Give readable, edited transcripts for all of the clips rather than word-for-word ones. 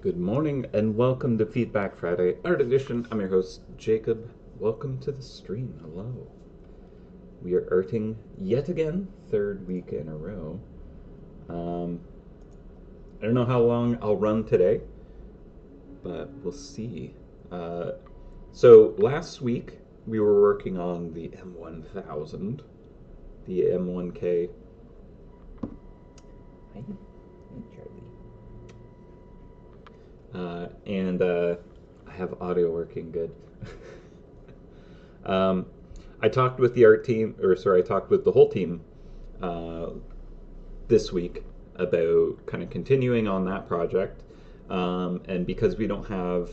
Good morning and welcome to Feedback Friday Art Edition. I'm your host, Jacob. Welcome to the stream. Hello. We are arting yet again, third week in a row. I don't know how long I'll run today, but we'll see. So last week we were working on the M1000, the M1K. Hi, Charlie. And I have audio working good. I talked with the art team, I talked with the whole team uh, this week about kind of continuing on that project. And because we don't have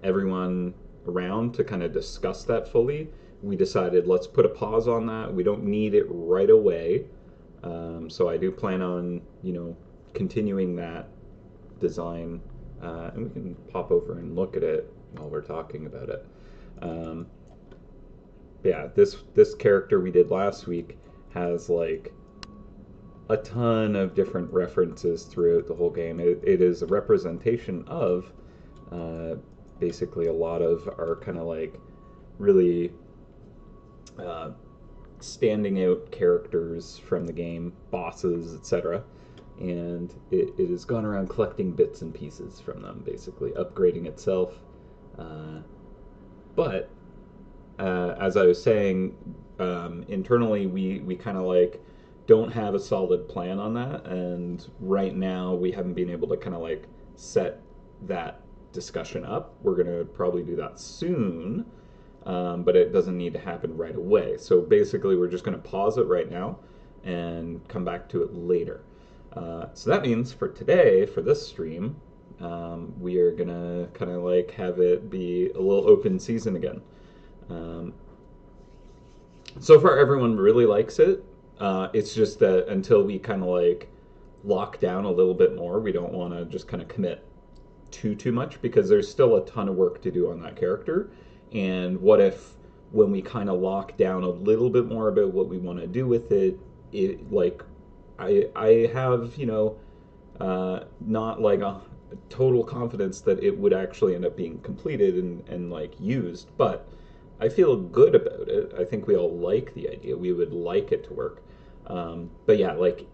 everyone around to kind of discuss that fully, we decided let's put a pause on that. We don't need it right away. So I do plan on, continuing that design, and we can pop over and look at it while we're talking about it. Um, yeah, this character we did last week has like a ton of different references throughout the whole game. It is a representation of uh, basically a lot of our kind of like really uh, standing out characters from the game, bosses, etc. And it has gone around collecting bits and pieces from them, basically upgrading itself. Uh, but as I was saying, internally we kind of like don't have a solid plan on that, and right now we haven't been able to kind of like set that discussion up. We're gonna probably do that soon, but it doesn't need to happen right away. So basically, we're just gonna pause it right now and come back to it later. So that means for today, for this stream, we are gonna kind of like have it be a little open season again. Um, so far, everyone really likes it. It's just that until we kind of like lock down a little bit more, we don't want to just kind of commit too much because there's still a ton of work to do on that character. And what if when we kind of lock down a little bit more about what we want to do with it, it like I have not like a total confidence that it would actually end up being completed and like used, but I feel good about it. I think we all like the idea. We would like it to work. But yeah, like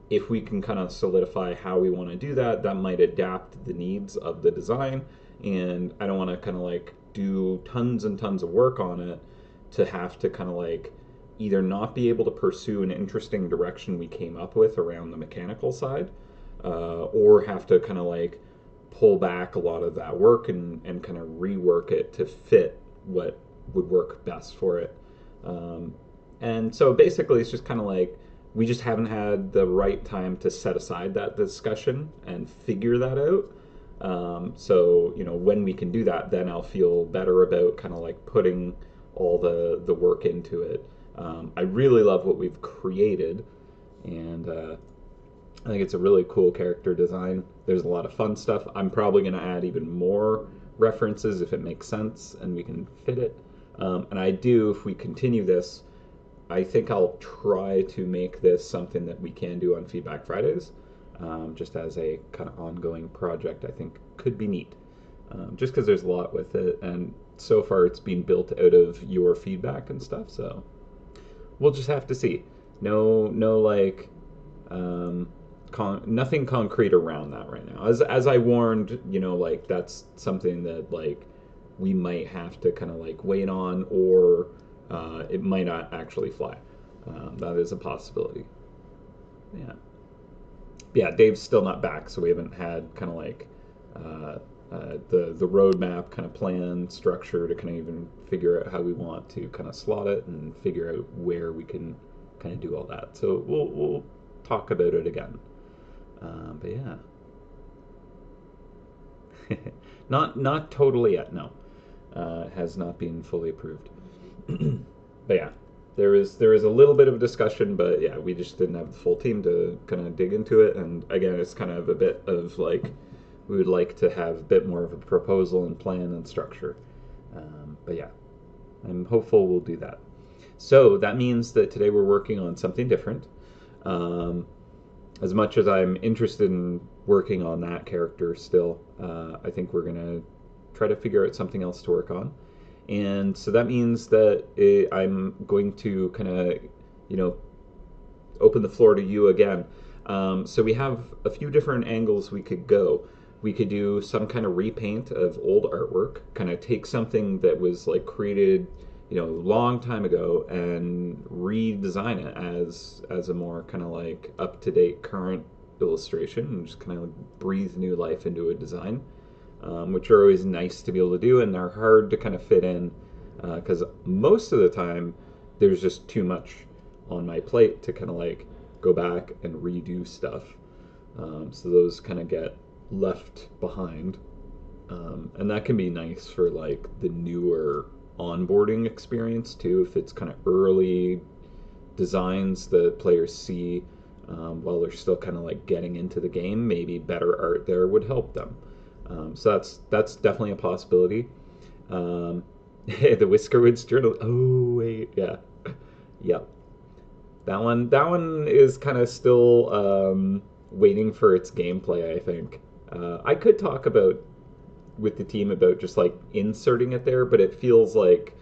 if we can kind of solidify how we want to do that, that might adapt the needs of the design. And I don't want to kind of like do tons and tons of work on it to have to kind of like either not be able to pursue an interesting direction we came up with around the mechanical side, or have to kind of like pull back a lot of that work and kind of rework it to fit what would work best for it. Um, and so basically, it's just kind of like we just haven't had the right time to set aside that discussion and figure that out. So when we can do that, then I'll feel better about kind of like putting all the work into it. I really love what we've created, and I think it's a really cool character design. There's a lot of fun stuff. I'm probably going to add even more references if it makes sense and we can fit it. And if we continue this, I think I'll try to make this something that we can do on Feedback Fridays, just as a kind of ongoing project. I think could be neat, just because there's a lot with it, and so far it's been built out of your feedback and stuff. So we'll just have to see. No, like nothing concrete around that right now. As I warned, like that's something that like we might have to kind of like wait on, or it might not actually fly. That is a possibility. Yeah. Yeah, Dave's still not back, so we haven't had kind of like the roadmap kind of plan structure to kind of even figure out how we want to kind of slot it and figure out where we can kind of do all that. So we'll talk about it again. But yeah, not totally yet. No, has not been fully approved. But yeah, there is a little bit of a discussion, but yeah, we just didn't have the full team to kind of dig into it. And again, it's kind of a bit of like we would like to have a bit more of a proposal and plan and structure. But yeah, I'm hopeful we'll do that. So that means that today we're working on something different. Um, as much as I'm interested in working on that character still, I think we're gonna try to figure out something else to work on. And so that means that I'm going to kind of, you know, open the floor to you again. So we have a few different angles we could go. We could do some kind of repaint of old artwork, kind of take something that was like created, you know, a long time ago and redesign it as a more kind of like up to date current illustration and just kind of breathe new life into a design, which are always nice to be able to do, and they're hard to kind of fit in because most of the time there's just too much on my plate to kind of like go back and redo stuff. So those kind of get left behind. And that can be nice for like the newer onboarding experience too, if it's kind of early designs that players see while they're still kind of like getting into the game. Maybe better art there would help them. So that's definitely a possibility. Um, the Whiskerwoods Journal. Oh wait, yeah, yep. That one is kind of still waiting for its gameplay. I think I could talk about with the team about just like inserting it there, but it feels like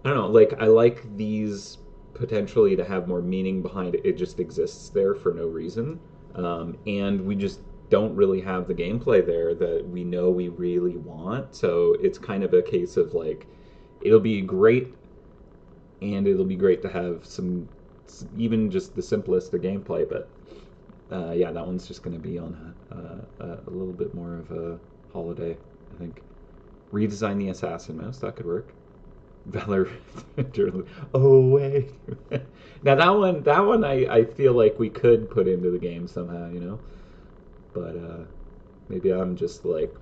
I don't know. Like I like these potentially to have more meaning behind it. It just exists there for no reason, and we just don't really have the gameplay there that we know we really want. So it's kind of a case of like it'll be great, and it'll be great to have some even just the simplest of gameplay. But yeah, that one's just going to be on a little bit more of a holiday, I think. Redesign the assassin mouse, that could work. Valor journal. Oh wait. Now that one I feel like we could put into the game somehow, you know. But maybe I'm just like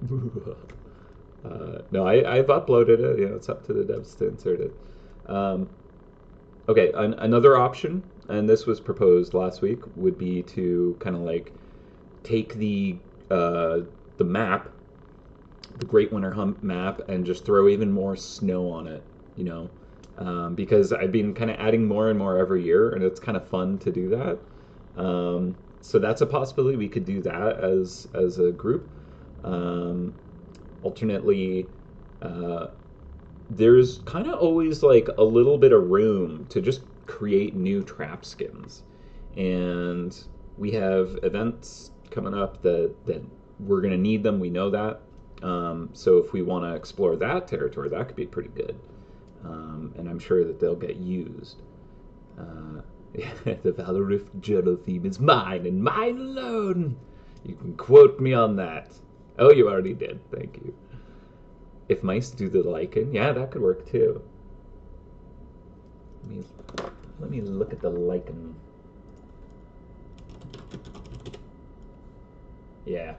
no, I've uploaded it. You know, it's up to the devs to insert it. Um, okay, another option, and this was proposed last week, would be to kind of like take the map, the Great Winter Hump map, and just throw even more snow on it. You know, because I've been kind of adding more and more every year, and it's kind of fun to do that. So that's a possibility. We could do that as a group. Um, Alternately, uh, there's kind of always like a little bit of room to just create new trap skins, and we have events coming up that we're gonna need them. We know that. So if we want to explore that territory, that could be pretty good, and I'm sure that they'll get used. Uh, the Valorith journal theme is mine and mine alone. You can quote me on that. Oh, you already did. Thank you. If mice do the lichen, yeah, that could work too. Let me, let me look at the lichen. Yeah.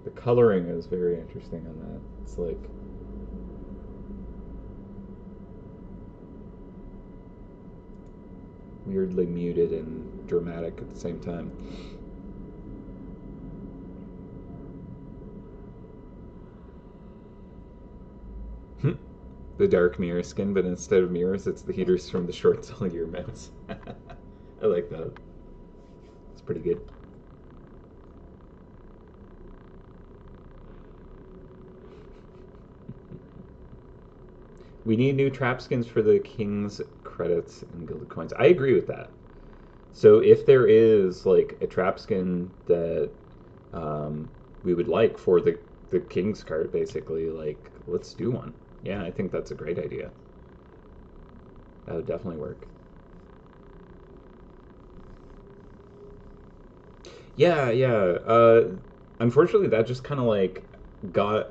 The coloring is very interesting on that. It's like weirdly muted and dramatic at the same time. The dark mirror skin, but instead of mirrors, it's the heaters from the short cellular mouse. I like that. It's pretty good. We need new trap skins for the King's credits and Gilded Coins. I agree with that. So if there is like a trap skin that we would like for the King's card, basically, like let's do one. Yeah, I think that's a great idea. That would definitely work. Yeah, yeah. Unfortunately, that just kind of like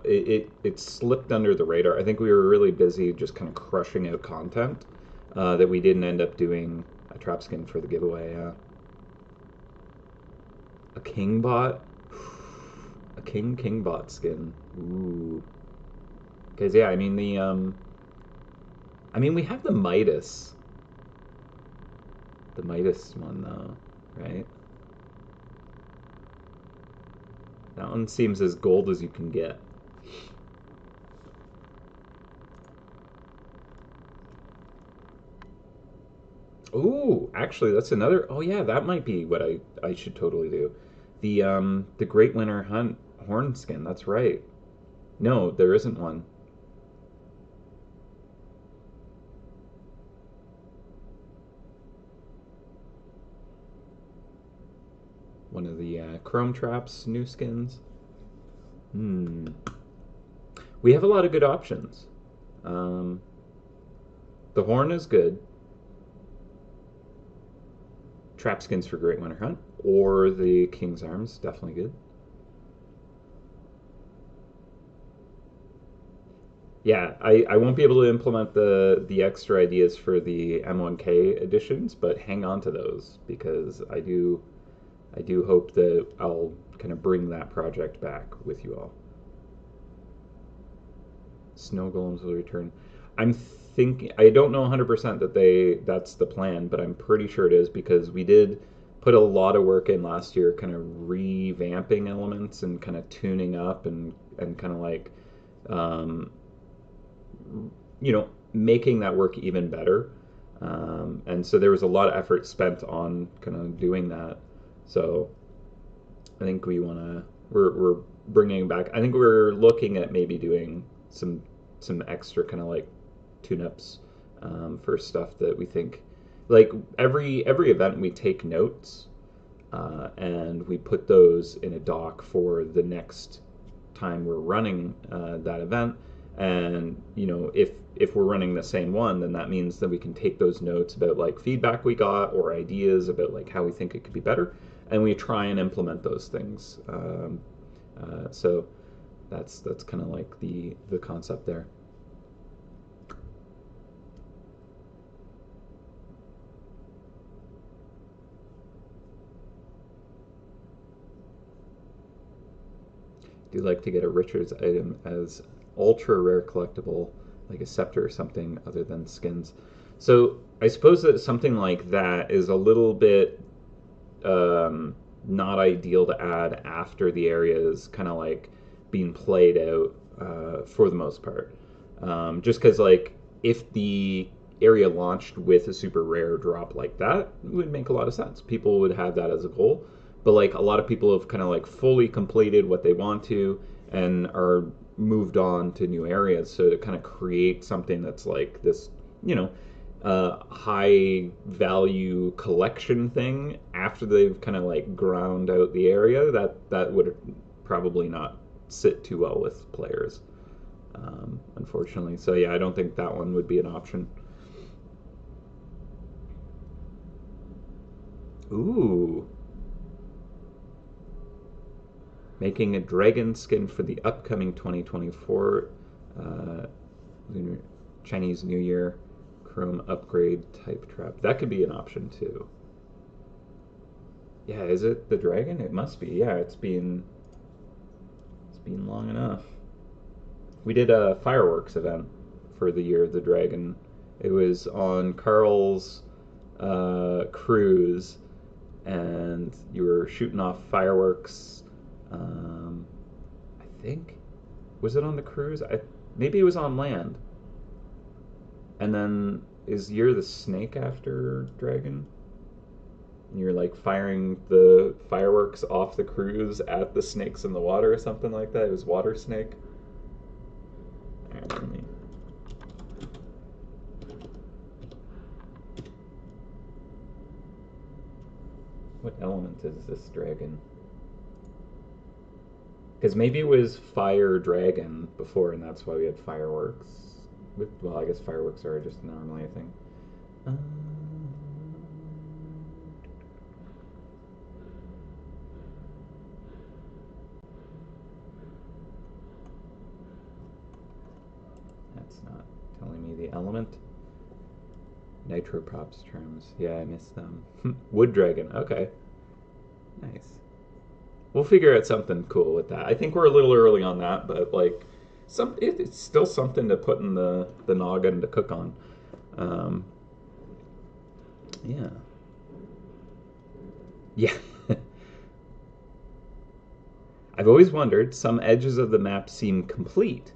it slipped under the radar. I think we were really busy just kind of crushing out content that we didn't end up doing a trap skin for the giveaway. A king bot, a king bot skin. Ooh. Because yeah, I mean I mean we have the Midas one though, right? That one seems as gold as you can get. Ooh, actually, that's another. Oh yeah, that might be what I should totally do. The Great Winter Hunt horn skin. That's right. No, there isn't one. One of the Chrome Traps new skins. Hmm. We have a lot of good options. Um, the horn is good. Trap skins for Great Winter Hunt, or the King's Arms, definitely good. Yeah, I won't be able to implement the extra ideas for the M1K editions, but hang on to those because I do hope that I'll kind of bring that project back with you all. Snow golems will return. I'm thinking I don't know 100% that that's the plan, but I'm pretty sure it is because we did put a lot of work in last year kind of revamping elements and kind of tuning up and kind of like um, making that work even better. And so there was a lot of effort spent on kind of doing that. So I think we're bringing back. I think we're looking at maybe doing some extra kind of like tune-ups for stuff that we think like every event we take notes and we put those in a doc for the next time we're running that event. And if we're running the same one, then that means that we can take those notes about like feedback we got or ideas about like how we think it could be better, and we try and implement those things. So that's kind of like the concept there. Do you like to get a Richards item as ultra rare collectible, like a scepter or something other than skins? So I suppose that something like that is a little bit not ideal to add after the area is kind of like being played out for the most part. Just because like if the area launched with a super rare drop like that, it would make a lot of sense. People would have that as a goal. But like a lot of people have kind of like fully completed what they want to and are moved on to new areas. So to kind of create something that's like this, you know, high value collection thing after they've kind of like ground out the area, that would probably not sit too well with players, unfortunately. So yeah, I don't think that one would be an option. Ooh, making a dragon skin for the upcoming 2024 uh, Lunar Chinese New Year Chrome upgrade type trap. That could be an option too. Yeah, is it the dragon? It must be. Yeah, it's been long enough. We did a fireworks event for the year of the dragon. It was on Carl's cruise, and you were shooting off fireworks. Um, I think was it on the cruise? Maybe it was on land. And then is Year the Snake after Dragon? And you're like firing the fireworks off the cruise at the snakes in the water or something like that. It was Water Snake. Let me. What element is this dragon? Because maybe it was Fire Dragon before, and that's why we had fireworks. Well, I guess fireworks are just normally a thing. Um, that's not telling me the element. Nitro props terms. Yeah, I missed them. Wood Dragon. Okay. Nice. We'll figure out something cool with that. I think we're a little early on that, but like it's still something to put in the noggin to cook on. Um, yeah. Yeah. I've always wondered, some edges of the map seem complete.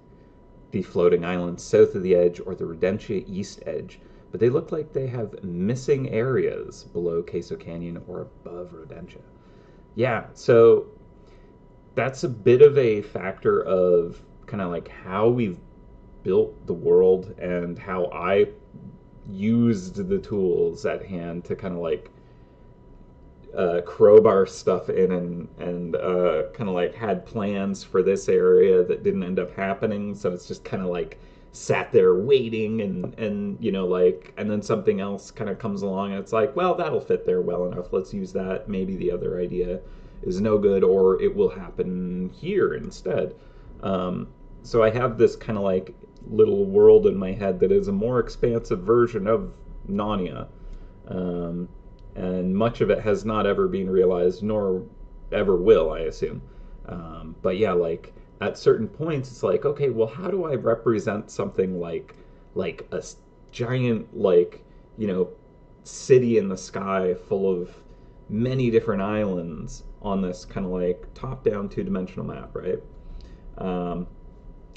The floating islands south of the edge or the Rodentia east edge. but they look like they have missing areas below Queso Canyon or above Rodentia. Yeah, so that's a bit of a factor of kind of like how we've built the world and how I used the tools at hand to kind of like crowbar stuff in and kind of like had plans for this area that didn't end up happening. So it's just kind of like sat there waiting and like and then something else kind of comes along and it's like, well, that'll fit there well enough. Let's use that. Maybe the other idea is no good or it will happen here instead. So I have this kind of like little world in my head that is a more expansive version of Narnia. Um, and much of it has not ever been realized, nor ever will, I assume. But yeah, like at certain points, it's like, okay, well, how do I represent something like a giant city in the sky full of many different islands on this kind of like top-down two-dimensional map, right? Um,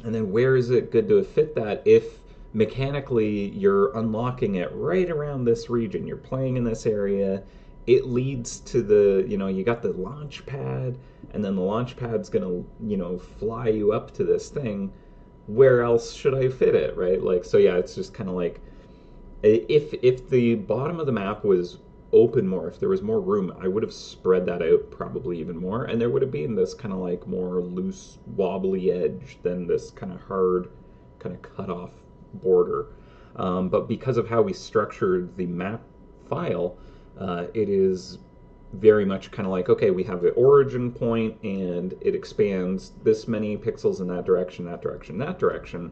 and then where is it good to fit that if mechanically you're unlocking it right around this region, you're playing in this area, it leads to you got the launch pad, and then the launch pad's gonna, fly you up to this thing. Where else should I fit it, right? Like, so yeah, it's just kind of like if the bottom of the map was open more, if there was more room, I would have spread that out probably even more, and there would have been this kind of like more loose, wobbly edge than this kind of hard, kind of cut off border. But because of how we structured the map file, it is very much kind of like, okay, we have the origin point and it expands this many pixels in that direction, that direction, that direction.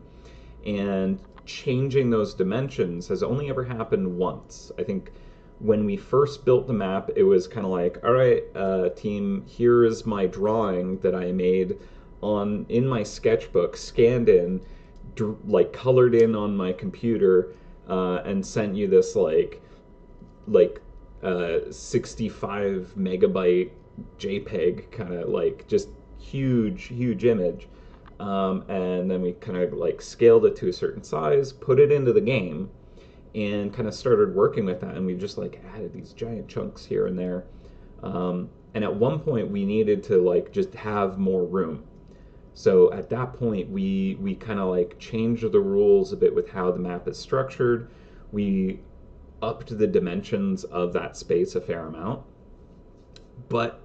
And changing those dimensions has only ever happened once. I think when we first built the map, it was kind of like, all right, team, here is my drawing that I made in my sketchbook, scanned in, like colored in on my computer, and sent you this like 65 megabyte JPEG kind of like just huge image. And then we kind of like scaled it to a certain size, put it into the game, and kind of started working with that. And we just like added these giant chunks here and there. And at one point we needed to like just have more room. So at that point we kind of like changed the rules a bit with how the map is structured. We upped the dimensions of that space a fair amount. But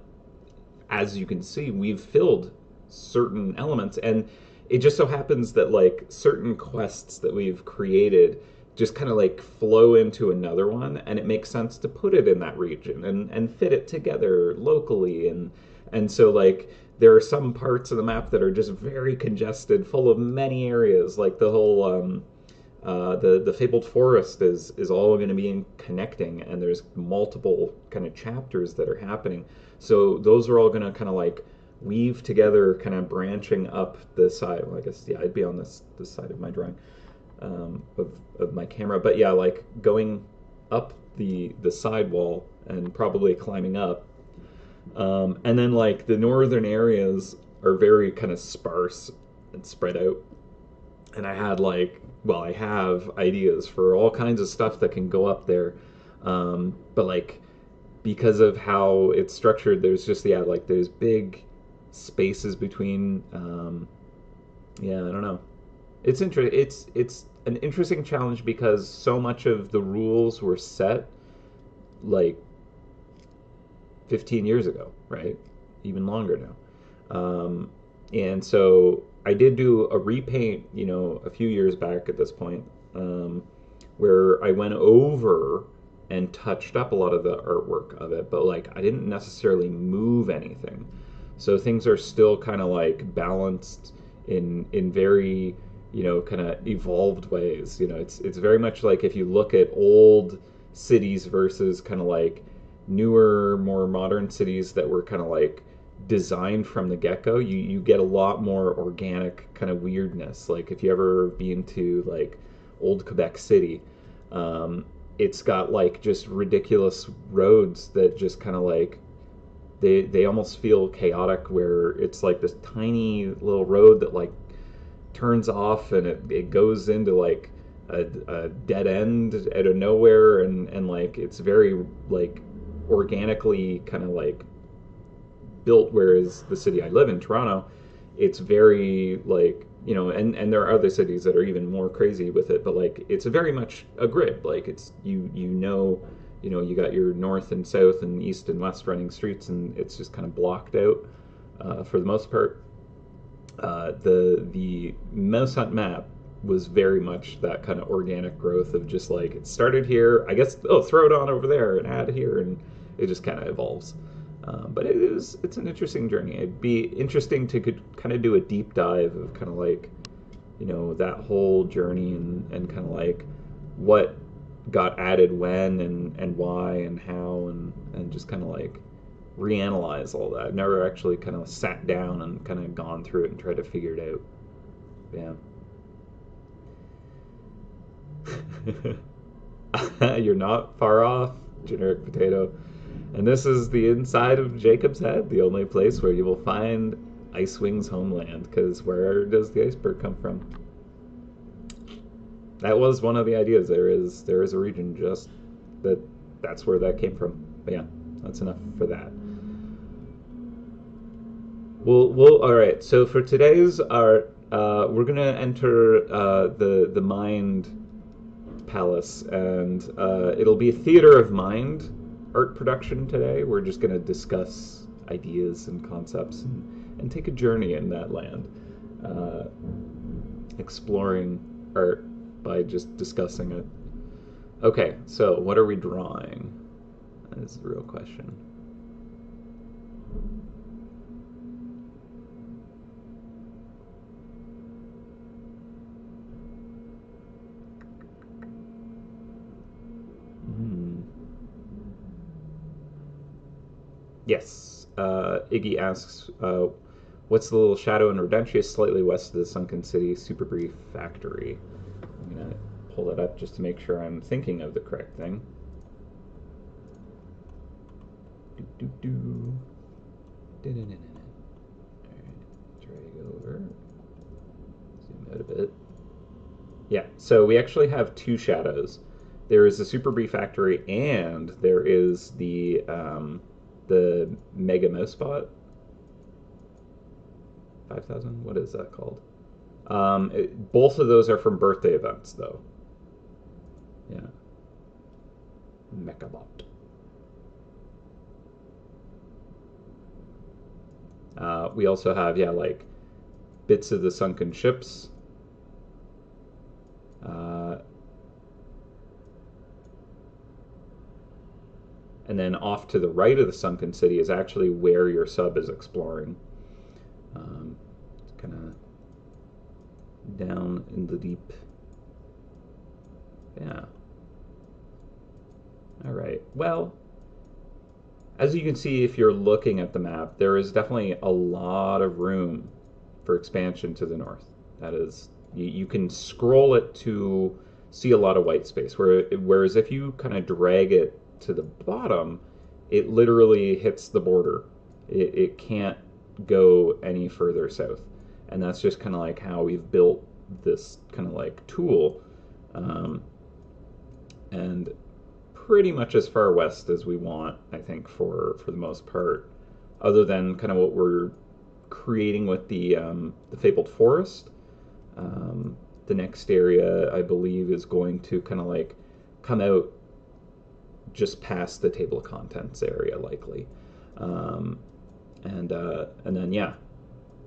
as you can see, we've filled certain elements, and it just so happens that like certain quests that we've created just kind of like flow into another one, and it makes sense to put it in that region and fit it together locally. And so like there are some parts of the map that are just very congested, full of many areas, like the whole the fabled forest is all going to be in connecting, and there's multiple kind of chapters that are happening. So those are all going to kind of like weave together, kind of branching up the side. Well, I guess yeah, I'd be on this side of my drawing, of my camera. But yeah, like going up the side wall and probably climbing up, and then like the northern areas are very kind of sparse and spread out. And I had like, well, I have ideas for all kinds of stuff that can go up there, but like because of how it's structured, there's just yeah, like there's big spaces between. Yeah, I don't know. It's an interesting challenge because so much of the rules were set like 15 years ago, right? Even longer now. And so I did do a repaint, a few years back at this point, where I went over and touched up a lot of the artwork of it, but like I didn't necessarily move anything. So things are still kind of like balanced in very, kind of evolved ways. It's very much like if you look at old cities versus kind of like newer, more modern cities that were kind of like designed from the get-go, you get a lot more organic kind of weirdness. Like if you ever been to like old Quebec City, it's got like just ridiculous roads that just kind of like they almost feel chaotic, where it's like this tiny little road that like turns off and it goes into like a dead end out of nowhere, and like it's very like organically kind of like built. Whereas the city I live in, Toronto, it's very like, and there are other cities that are even more crazy with it, but like it's very much a grid. Like it's you got your north and south and east and west running streets, and it's just kind of blocked out for the most part. The MouseHunt map was very much that kind of organic growth of just like it started here, I guess. Oh, throw it on over there and add here, and it just kind of evolves. But it's an interesting journey. It'd be interesting to kind of do a deep dive of kind of like that whole journey, and kind of like what got added when, and why and how, and just kind of like reanalyze all that. I've never actually kind of sat down and kind of gone through it and tried to figure it out. Yeah. You're not far off, generic potato. And this is the inside of Jacob's Head, the only place where you will find Icewing's homeland, because where does the iceberg come from? That was one of the ideas. There is a region just that's where that came from. But yeah, that's enough for that. We'll all right. So for today's art, we're gonna enter the mind palace, and it'll be a theater of mind art production today. We're just gonna discuss ideas and concepts, and take a journey in that land, exploring art by just discussing it. Okay, so what are we drawing? That is the real question. Hmm. Yes. Iggy asks, what's the little shadow in Redentria slightly west of the sunken city super brief factory? I'm going to pull that up just to make sure I'm thinking of the correct thing. Do, do, do. Alright, drag over. Zoom out a bit. Yeah, so we actually have two shadows. There is the super brief factory, and there is the Mega Mouse Spot. 5,000? What is that called? Both of those are from birthday events, though. Yeah. Mechabot. We also have, yeah, like bits of the sunken ships. And then off to the right of the sunken city is actually where your sub is exploring. Kind of down in the deep. Yeah. All right. Well, as you can see, if you're looking at the map, there is definitely a lot of room for expansion to the north. That is, you can scroll it to see a lot of white space. Whereas if you kind of drag it to the bottom, it literally hits the border. It can't go any further south. And that's just kind of like how we've built this kind of like tool. And pretty much as far west as we want, I think, for the most part, other than kind of what we're creating with the Fabled Forest. The next area, I believe, is going to kind of like come out just past the table of contents area, likely. And then yeah,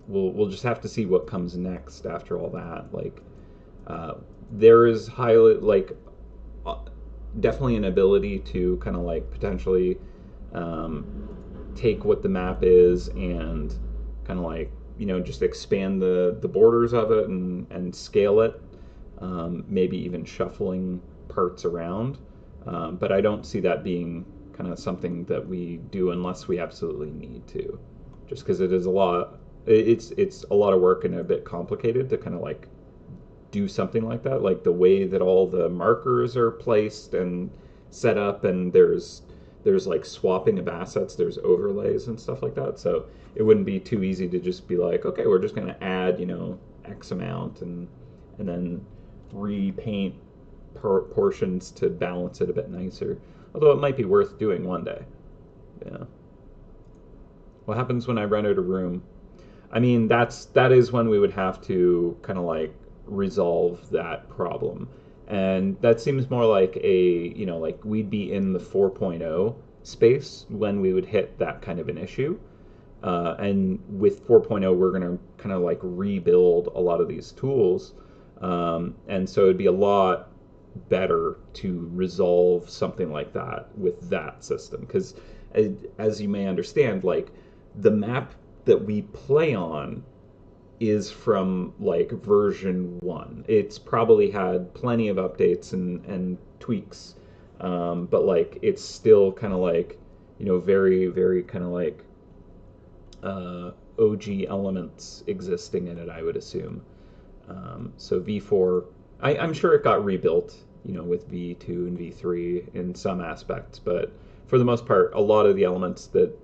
we'll just have to see what comes next after all that. Like, there is highly like definitely an ability to kind of like potentially take what the map is and kind of like just expand the borders of it and scale it, maybe even shuffling parts around, but I don't see that being kind of something that we do unless we absolutely need to, just because it is a lot. It's a lot of work and a bit complicated to kind of like do something like that, like the way that all the markers are placed and set up, and there's like swapping of assets, there's overlays and stuff like that. So it wouldn't be too easy to just be like, okay, we're just going to add X amount and then repaint portions to balance it a bit nicer. Although it might be worth doing one day. Yeah. What happens when I run out of room? I mean, that is when we would have to kind of like resolve that problem. And that seems more like like we'd be in the 4.0 space when we would hit that kind of an issue. And with 4.0, we're going to kind of like rebuild a lot of these tools. And so it'd be a lot better to resolve something like that with that system. Because as you may understand, like the map that we play on is from like version 1. It's probably had plenty of updates and tweaks, but like it's still kind of like, very, very kind of like OG elements existing in it, I would assume. So V4, I'm sure it got rebuilt, with V2 and V3 in some aspects, but for the most part, a lot of the elements that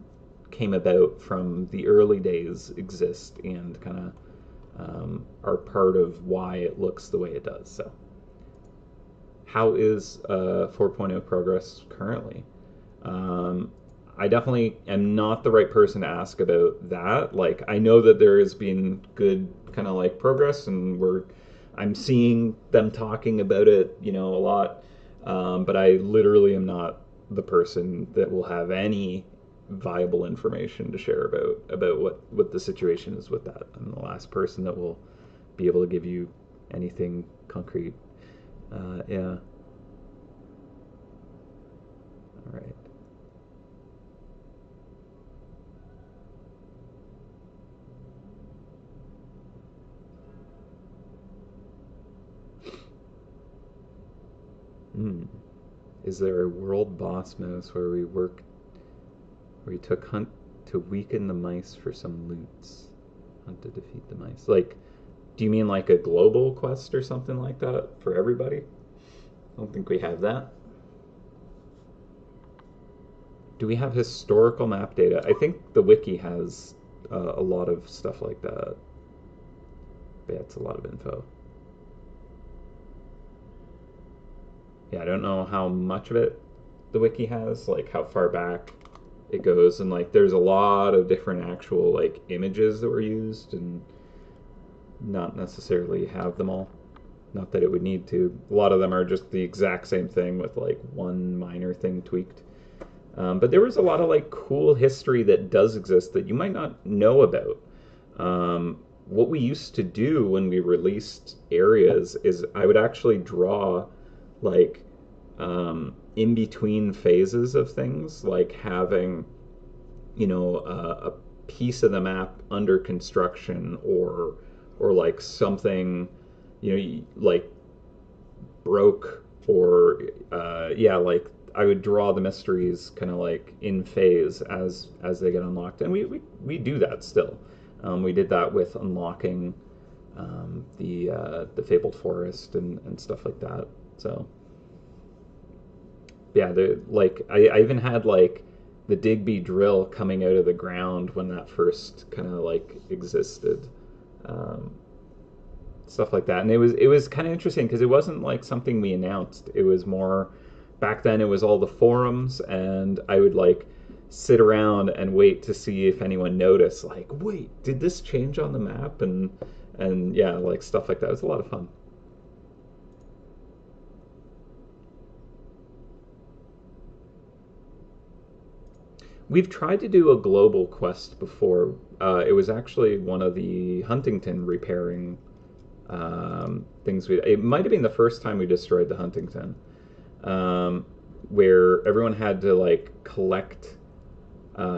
came about from the early days exist and kind of are part of why it looks the way it does. So, how is 4.0 progress currently? I definitely am not the right person to ask about that. Like, I know that there has been good kind of like progress, and I'm seeing them talking about it, a lot. But I literally am not the person that will have any viable information to share about what the situation is with that. I'm the last person that will be able to give you anything concrete. Yeah. All right. Hmm. Is there a world boss mouse where we took hunt to weaken the mice for some loots? Hunt to defeat the mice. Like, do you mean like a global quest or something like that for everybody? I don't think we have that. Do we have historical map data? I think the wiki has a lot of stuff like that. Yeah, it's a lot of info. Yeah, I don't know how much of it the wiki has, like how far back it goes, and like there's a lot of different actual like images that were used, and not necessarily have them all. Not that it would need to. A lot of them are just the exact same thing with like one minor thing tweaked. But there was a lot of like cool history that does exist that you might not know about. What we used to do when we released areas is I would actually draw like in between phases of things, like having a piece of the map under construction, or like something like broke, or yeah, like I would draw the mysteries kind of like in phase as they get unlocked, and we do that still. We did that with unlocking the fabled forest and stuff like that. So yeah, I even had like the Digby drill coming out of the ground when that first kind of like existed. Um, Stuff like that. And it was kind of interesting because it wasn't like something we announced. It was more back then. It was all the forums, and I would like sit around and wait to see if anyone noticed. Like, wait, did this change on the map? And yeah, like stuff like that. It was a lot of fun. We've tried to do a global quest before. It was actually one of the Huntington repairing things. It might have been the first time we destroyed the Huntington, um, where everyone had to like collect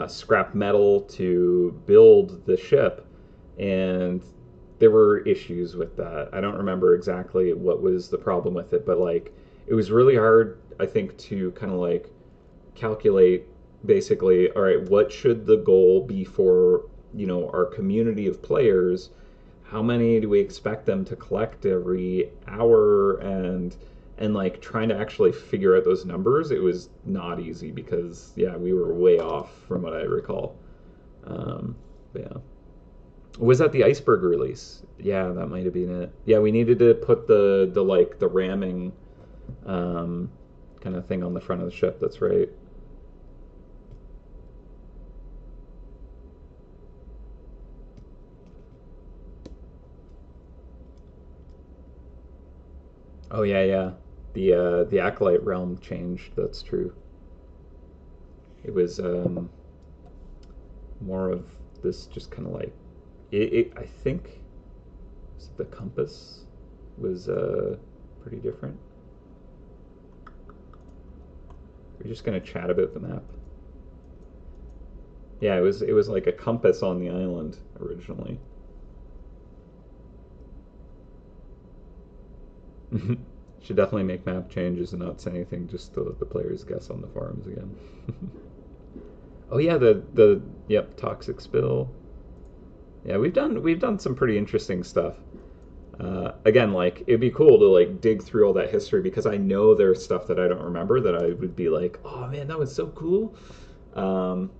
scrap metal to build the ship, and there were issues with that. I don't remember exactly what was the problem with it, but like it was really hard, I think, to kind of like calculate basically, all right, what should the goal be for our community of players? How many do we expect them to collect every hour? And like trying to actually figure out those numbers, it was not easy because yeah, we were way off from what I recall. Yeah, was that the iceberg release? Yeah, that might have been it. Yeah, we needed to put the like the ramming um, kind of thing on the front of the ship. That's right. Oh yeah, yeah. The acolyte realm changed. That's true. It was more of this, just kind of like I think the compass was pretty different. We're just gonna chat about the map. Yeah, it was like a compass on the island originally. Should definitely make map changes and not say anything just to let the players guess on the forums again. Oh yeah, the yep, toxic spill. Yeah, we've done some pretty interesting stuff. Again, like it'd be cool to like dig through all that history because I know there's stuff that I don't remember that I would be like, oh man, that was so cool. Um,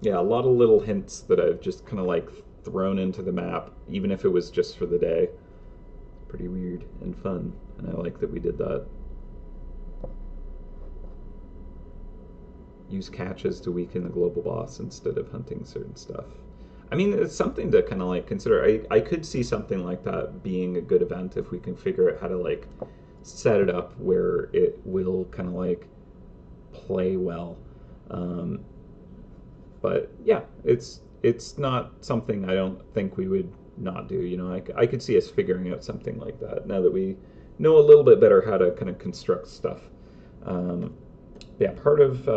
yeah, a lot of little hints that I've just kind of like thrown into the map, even if it was just for the day. Pretty weird and fun, and I like that we did that. Use catches to weaken the global boss instead of hunting certain stuff. I mean, it's something to kind of like consider. I could see something like that being a good event if we can figure out how to like set it up where it will kind of like play well. Um, but yeah, it's not something I don't think we would not do. You know, I could see us figuring out something like that now that we know a little bit better how to kind of construct stuff. Um, yeah, part of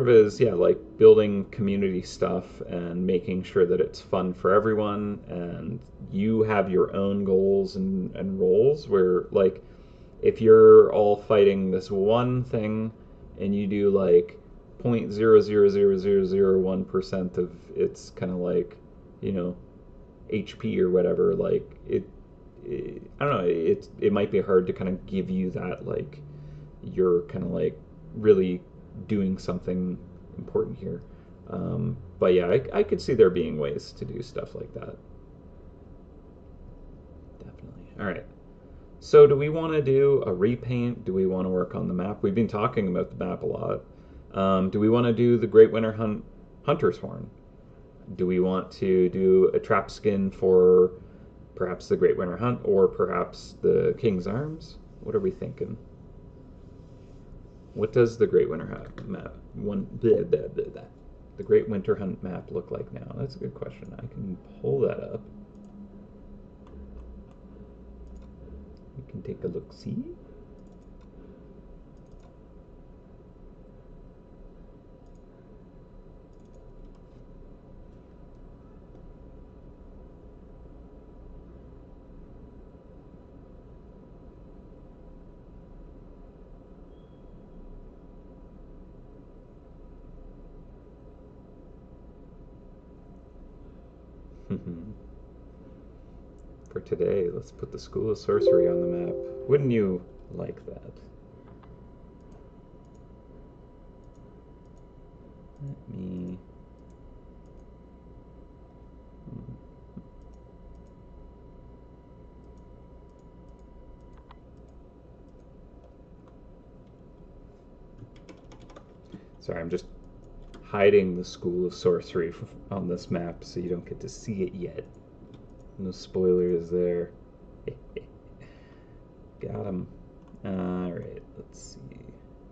it is, yeah, like building community stuff and making sure that it's fun for everyone and you have your own goals and roles where like if you're all fighting this one thing and you do like 0.0000001% of its kind of like, you know, HP or whatever, like I don't know, it might be hard to kind of give you that like you're kind of like really doing something important here. But yeah, I could see there being ways to do stuff like that. Definitely. All right. So, do we want to do a repaint? Do we want to work on the map? We've been talking about the map a lot. Do we want to do the Great Winter Hunter's Horn? Do we want to do a trap skin for perhaps the Great Winter Hunt or perhaps the King's Arms? What are we thinking? What does the Great Winter Hunt map the Great Winter Hunt map look like now? That's a good question. I can pull that up. We can take a look. See. For today, let's put the School of Sorcery on the map. Wouldn't you like that? Let me. Sorry, I'm just hiding the School of Sorcery on this map so you don't get to see it yet. No spoilers there. Got him. Alright, let's see.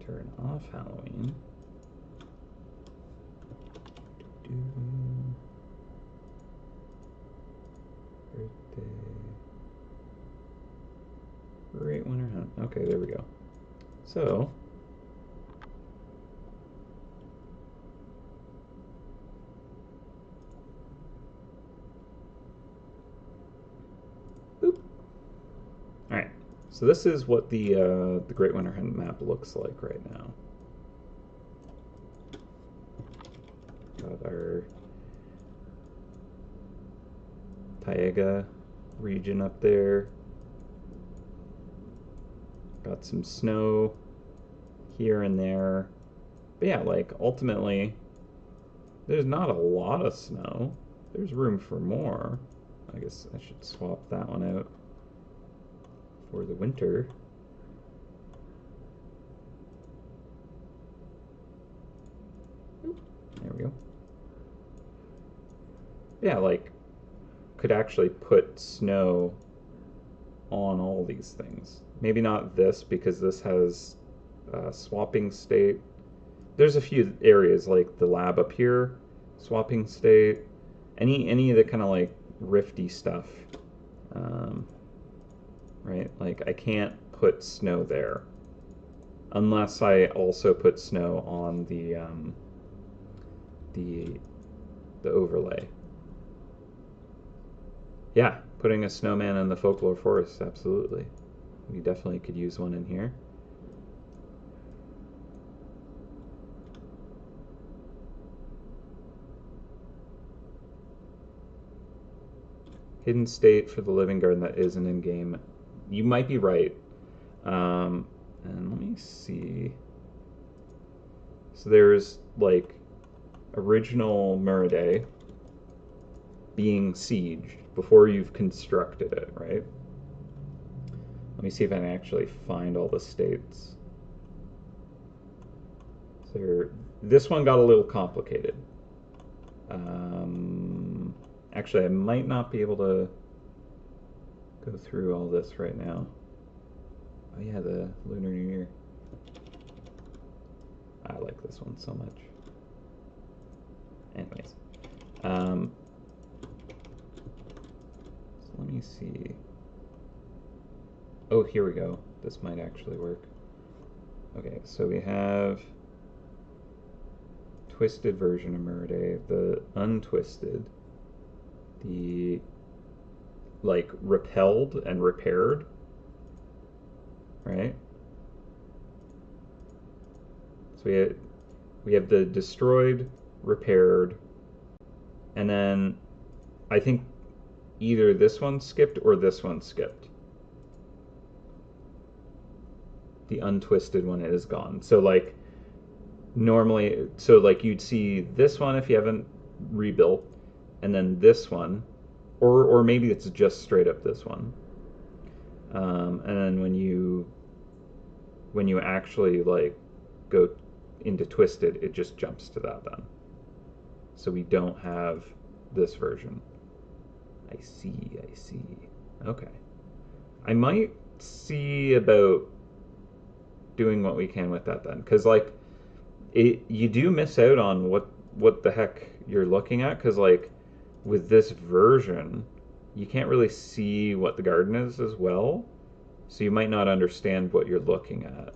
Turn off Halloween. Birthday. Great Winter Hunt. Okay, there we go. So, boop. All right. So this is what the Great Winter Hunt map looks like right now. Got our Taiga region up there. Got some snow here and there. But yeah, like ultimately, there's not a lot of snow. There's room for more. I guess I should swap that one out. for the winter. There we go. Yeah, like, could actually put snow on all these things. Maybe not this, because this has swapping state. There's a few areas like the lab up here, swapping state, any of the kind of like rifty stuff, right? Like I can't put snow there unless I also put snow on the overlay. Yeah, putting a snowman in the folklore forest, absolutely. We definitely could use one in here. Hidden state for the living garden that isn't in game. You might be right. And let me see. So there's like original Muriday being sieged before you've constructed it, right? Let me see if I can actually find all the states. So this one got a little complicated. Actually, I might not be able to go through all this right now. Oh yeah, the Lunar New Year. I like this one so much. Anyways, so let me see. Oh, here we go. This might actually work. Okay, so we have twisted version of Muriday, the untwisted, the like repelled and repaired, right? So we have the destroyed, repaired, and then I think either this one skipped or this one skipped. The untwisted one is gone. So like normally, so like you'd see this one if you haven't rebuilt, and then this one, or maybe it's just straight up this one. And then when you actually like go into twisted, it just jumps to that then. So we don't have this version. I see. Okay. I might see about doing what we can with that then, because like you do miss out on what the heck you're looking at, because like with this version you can't really see what the garden is as well, so you might not understand what you're looking at.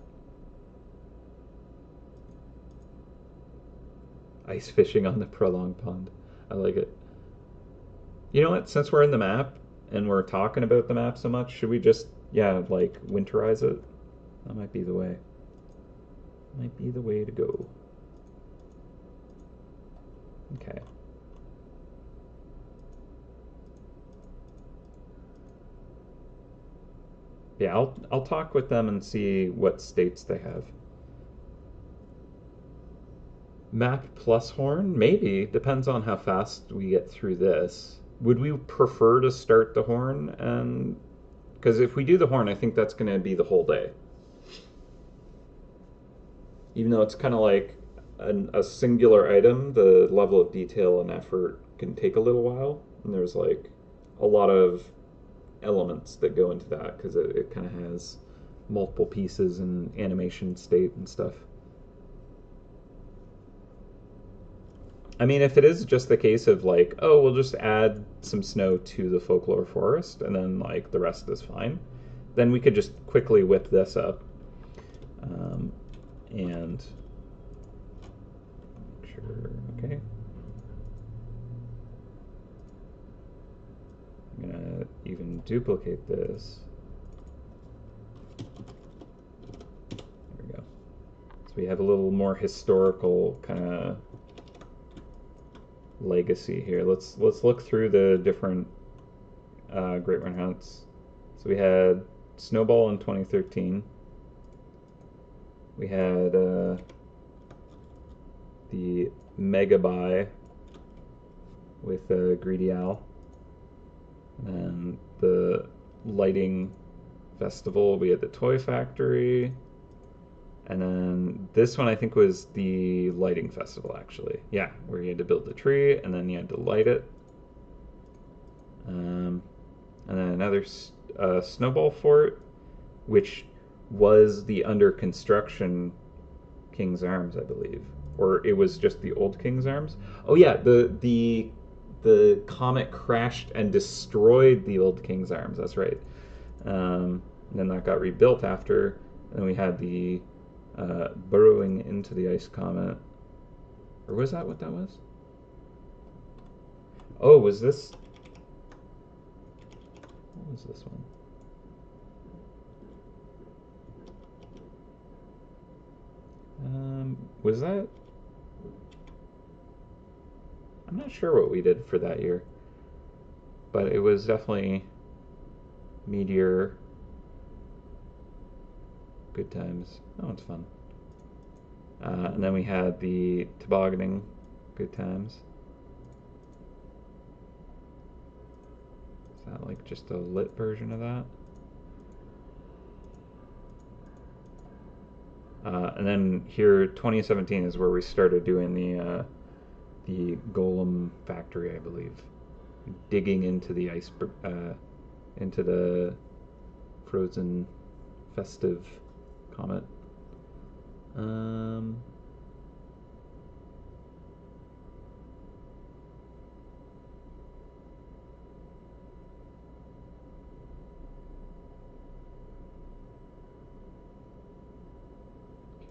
Ice fishing on the prolonged pond. I like it. You know what? Since we're in the map and we're talking about the map so much, should we just, yeah, like winterize it? That might be the way. Might be the way to go. Okay. Yeah, I'll talk with them and see what states they have. Map plus horn? Maybe. Depends on how fast we get through this. Would we prefer to start the horn? And because if we do the horn, I think that's going to be the whole day. Even though it's kind of like a singular item, the level of detail and effort can take a little while. And there's like a lot of elements that go into that because it kind of has multiple pieces and animation state and stuff. I mean, if it is just the case of like, oh, we'll just add some snow to the folklore forest and then like the rest is fine, then we could just quickly whip this up and make sure, okay. I'm gonna even duplicate this. There we go. So we have a little more historical kind of legacy here. Let's look through the different Great Run hunts. So we had Snowball in 2013. We had the Mega Buy with Greedy Owl, and the lighting festival, we had the toy factory, and then this one I think was the lighting festival actually. Yeah, where you had to build the tree and then you had to light it. And then another snowball fort, which was the under construction King's Arms, I believe, or it was just the old King's Arms. Oh yeah, the comet crashed and destroyed the old King's Arms. That's right. Then that got rebuilt after, and we had the burrowing into the ice comet. Or was that what that was? Oh, was this? What was this one? Was that? I'm not sure what we did for that year, but it was definitely Meteor. Good times. Oh, it's fun. And then we had the tobogganing. Good times. Is that like just a lit version of that? And then here, 2017 is where we started doing the golem factory, I believe, digging into the ice, into the frozen festive comet. Um,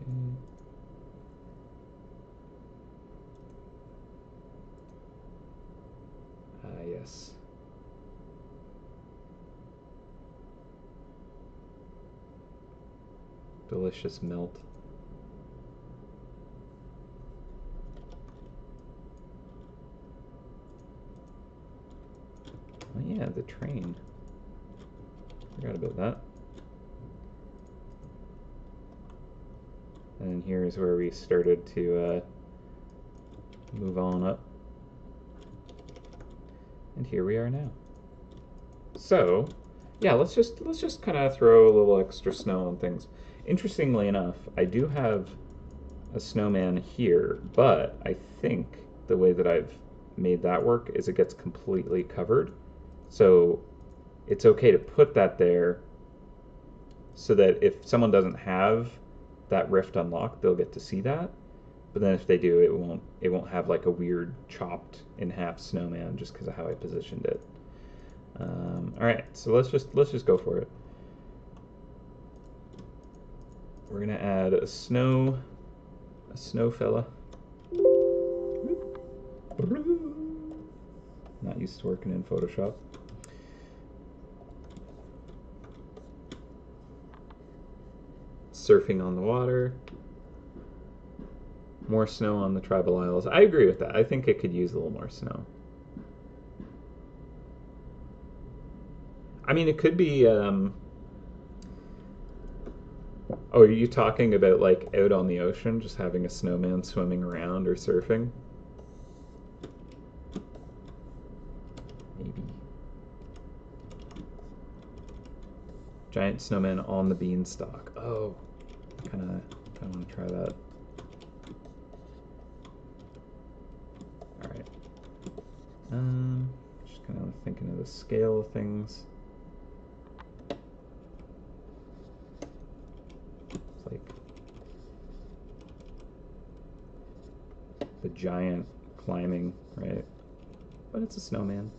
okay. Yes. Delicious melt. Oh yeah, the train. Forgot about that. And here's where we started to move on up. And here we are now. So, yeah, let's just kind of throw a little extra snow on things. Interestingly enough, I do have a snowman here, but I think the way that I've made that work is it gets completely covered. So it's okay to put that there so that if someone doesn't have that rift unlocked, they'll get to see that. But then if they do, it won't have like a weird chopped in half snowman just because of how I positioned it. All right, so let's just go for it. We're gonna add a snow fella. Not used to working in Photoshop. Surfing on the water. More snow on the tribal isles. I agree with that. I think it could use a little more snow. I mean, it could be. Oh, are you talking about like out on the ocean, just having a snowman swimming around or surfing? Maybe. Giant snowman on the beanstalk. Oh, kind of want to try that. All right. Just kind of thinking of the scale of things. It's like the giant climbing, right? But it's a snowman.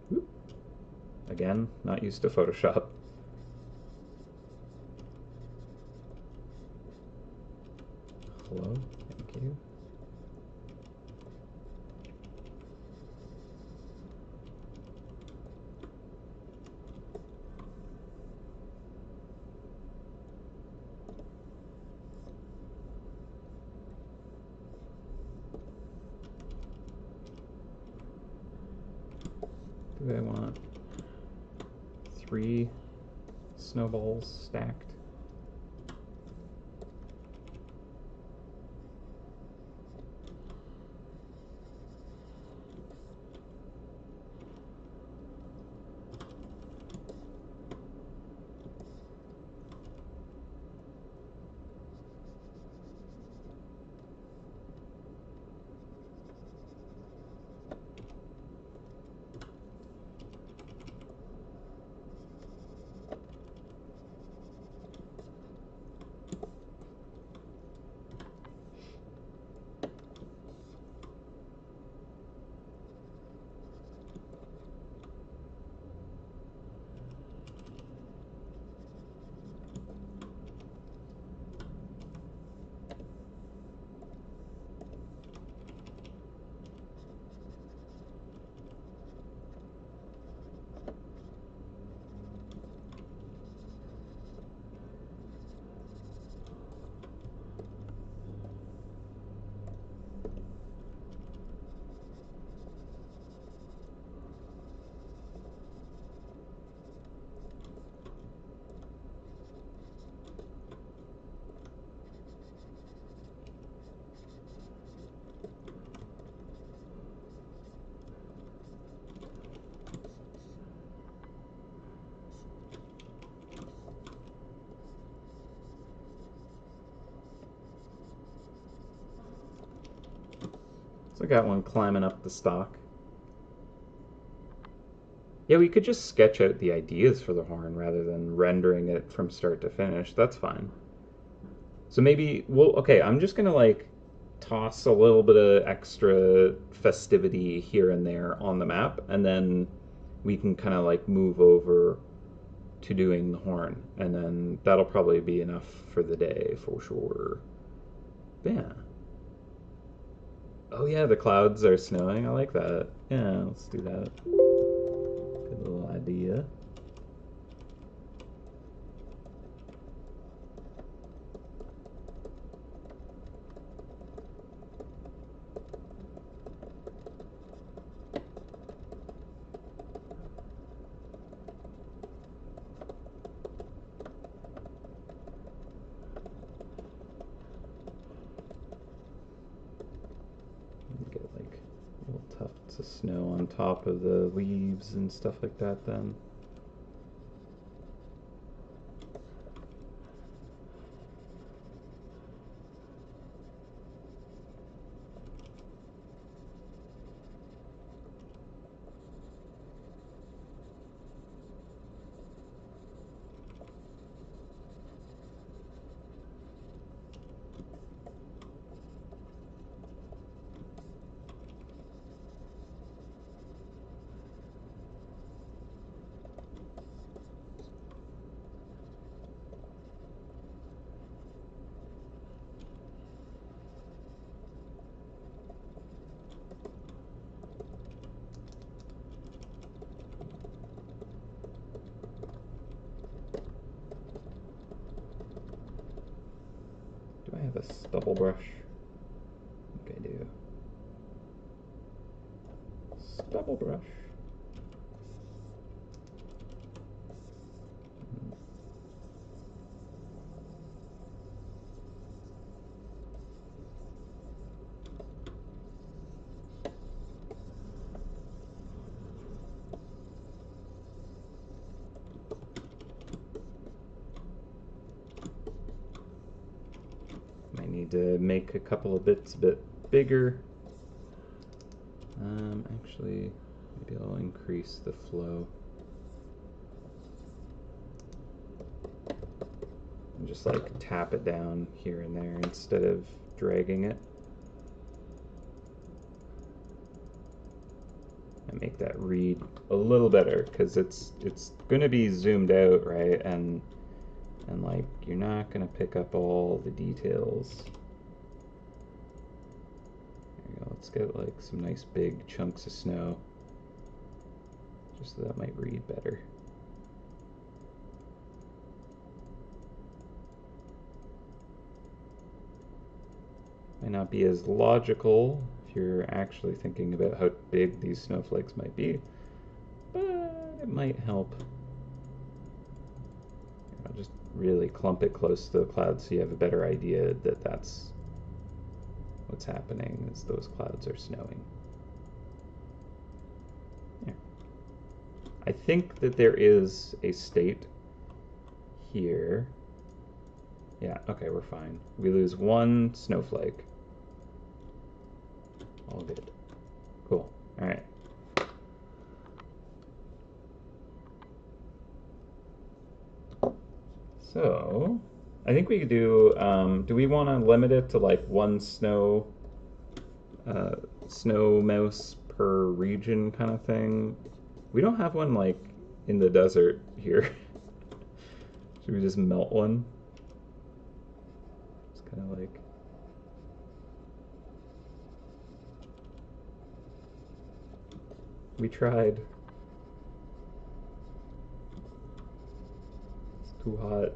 Whoop. Again, not used to Photoshop. Hello, thank you. Do I want 3 snowballs stacked? got one climbing up the stalk. Yeah, we could just sketch out the ideas for the horn rather than rendering it from start to finish. That's fine. So maybe okay, I'm just gonna like toss a little bit of extra festivity here and there on the map, and then we can kind of like move over to doing the horn, and then that'll probably be enough for the day for sure. But yeah. Oh yeah, the clouds are snowing. I like that. Yeah, let's do that. Good little idea. Get like little tufts of snow on top of the leaves and stuff like that then. Do I have a stubble brush? I think I do. Stubble brush. Might need to make a couple of bits a bit bigger. Actually, maybe I'll increase the flow. And just like tap it down here and there instead of dragging it. And make that read a little better, because it's going to be zoomed out, right? And like you're not going to pick up all the details. There you go. Let's get like some nice big chunks of snow, just so that might read better. Might not be as logical if you're actually thinking about how big these snowflakes might be, but it might help. I'll just really clump it close to the clouds so you have a better idea that that's what's happening, is those clouds are snowing. Yeah. I think that there is a state here. Yeah, okay, we're fine. We lose one snowflake. All good. Cool. All right. So, I think we could do we want to limit it to like one snow mouse per region kind of thing? We don't have one like in the desert here. Should we just melt one? It's kind of like... We tried. It's too hot.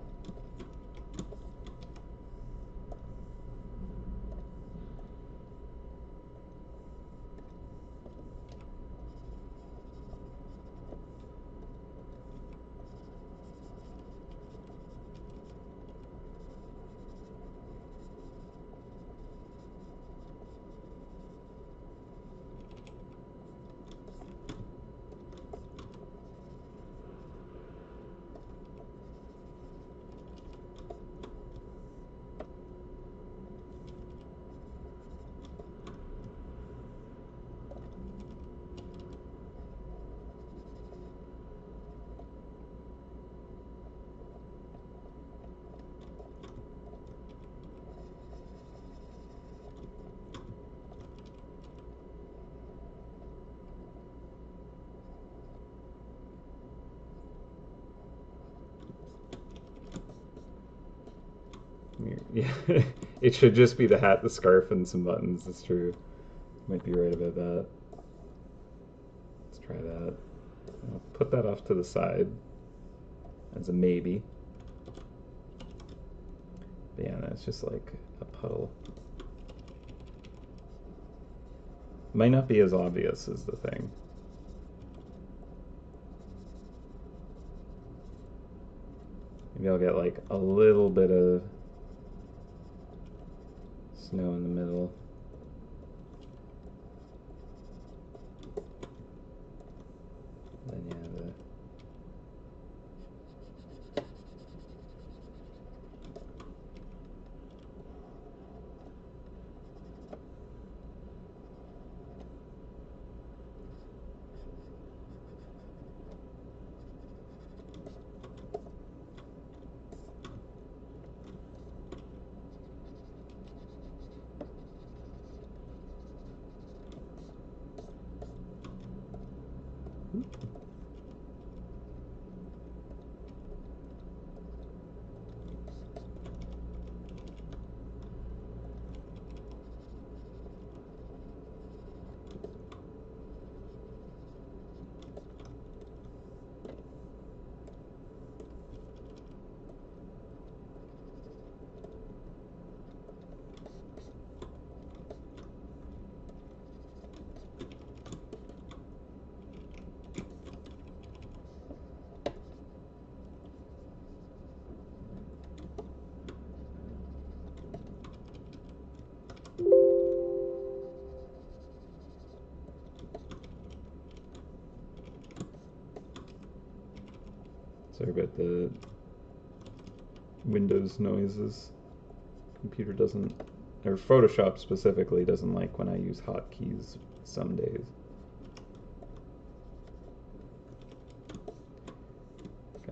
Yeah, it should just be the hat, the scarf, and some buttons. That's true. Might be right about that. Let's try that. I'll put that off to the side as a maybe. But yeah, no, it's just like a puddle. Might not be as obvious as the thing. Maybe I'll get like a little bit of snow in the middle. Then yeah, sorry about the Windows noises. Computer doesn't, or Photoshop specifically, doesn't like when I use hotkeys some days. Okay.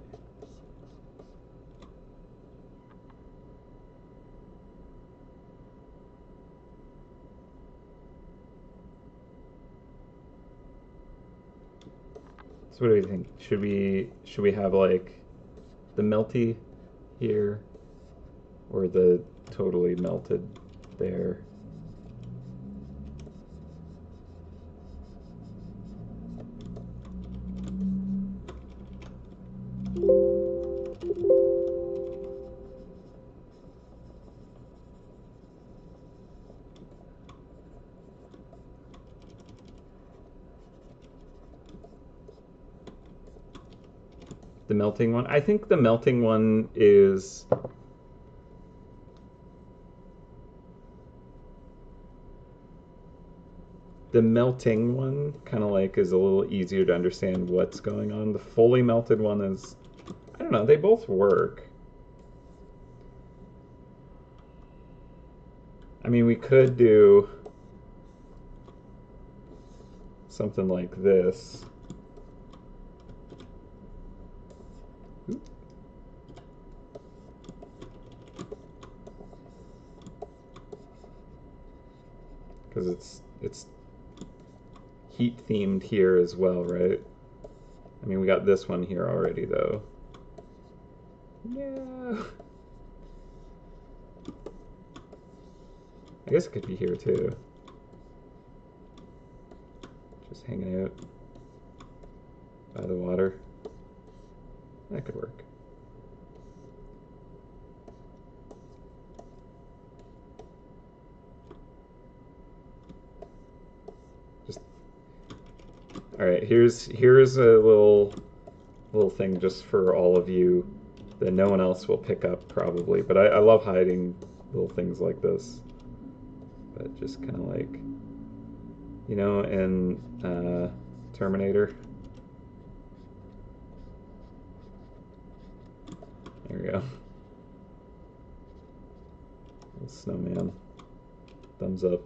So what do you think? Should we have like the melty here or the totally melted there? The melting one? I think the melting one is the melting one kind of like is a little easier to understand what's going on. The fully melted one is, I don't know, they both work. I mean, we could do something like this. Because it's heat themed here as well, right? I mean, we got this one here already, though. Yeah. I guess it could be here, too. Just hanging out by the water. That could work. Just all right. Here's a little thing just for all of you that no one else will pick up probably. But I love hiding little things like this. But just kind of like, you know, in Terminator. There we go. Little snowman. Thumbs up.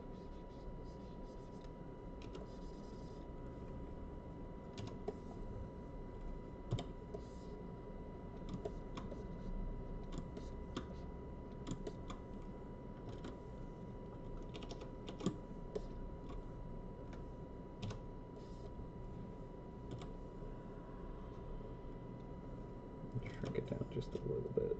Shrink it down just a little bit.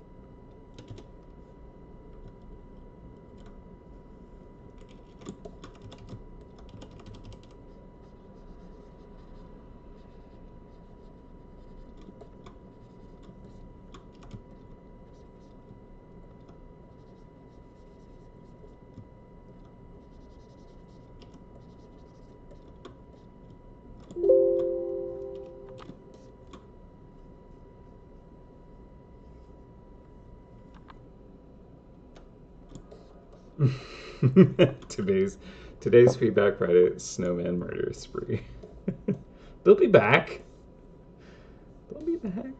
today's today's feedback Friday is snowman murder spree. They'll be back. They'll be back.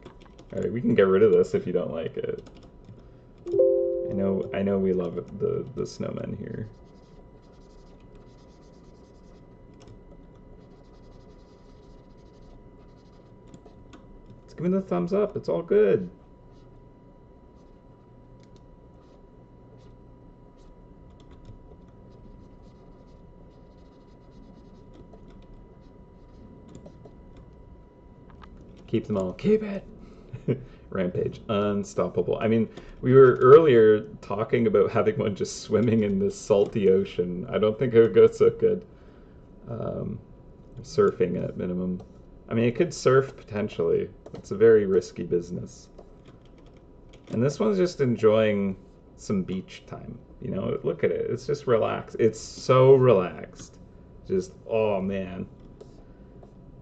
All right, we can get rid of this if you don't like it. I know we love the snowmen here. Let's give me the thumbs up. It's all good. Keep them all. Keep it. Rampage. Unstoppable. I mean, we were earlier talking about having one just swimming in this salty ocean. I don't think it would go so good. Um, Surfing at minimum. I mean, it could surf potentially. It's a very risky business. And this one's just enjoying some beach time. You know, look at it. It's just relaxed. It's so relaxed. Just, oh man.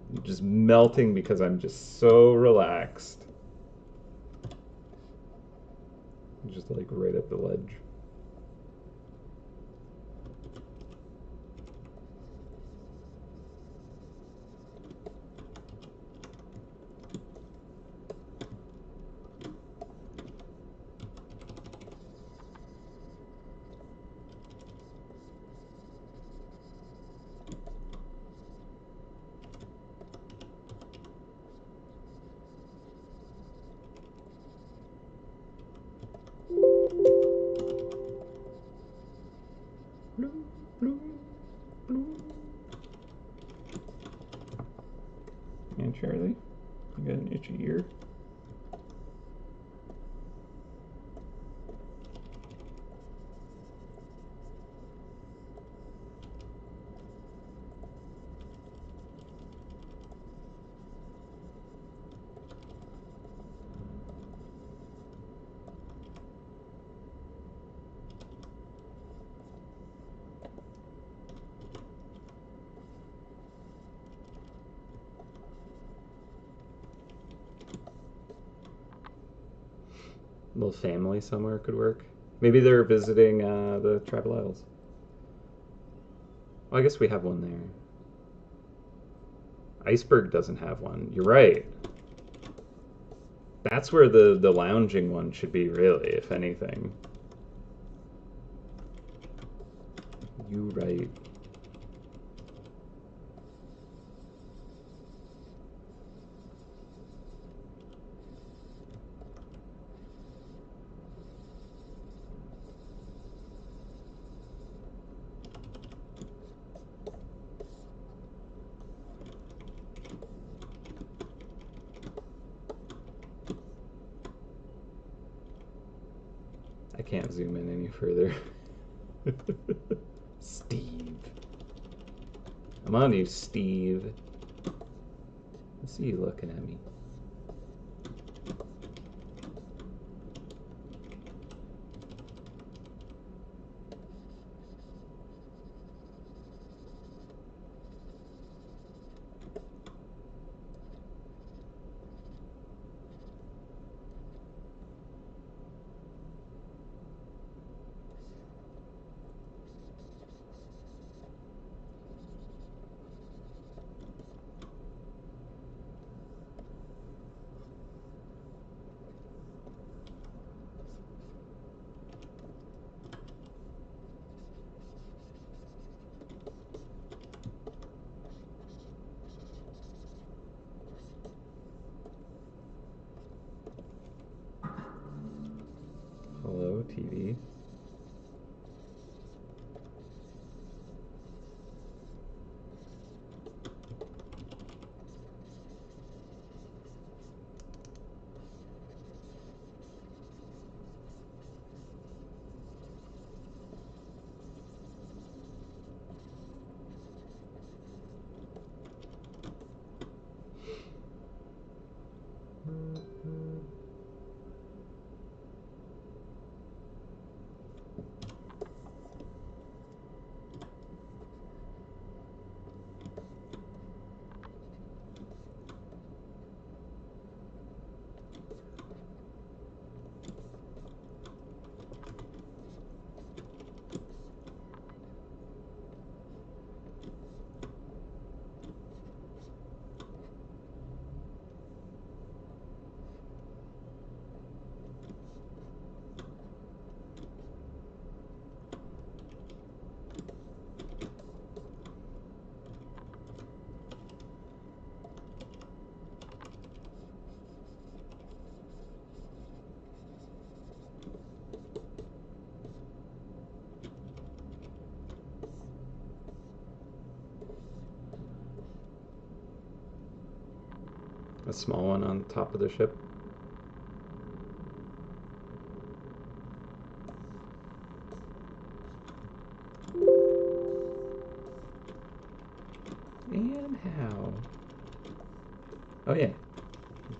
I'm just melting because I'm just so relaxed. Just like right at the ledge. Bloom, bloom, bloom. And Charlie, you got an itchy ear? Little family somewhere could work. Maybe they're visiting the Tribal Isles. Well, I guess we have one there. Iceberg doesn't have one. You're right. That's where the lounging one should be, really, if anything. You right. I can't zoom in any further. Steve. I'm on you, Steve. I see you looking at me. Hello, TV. small one on top of the ship. And how? Oh yeah,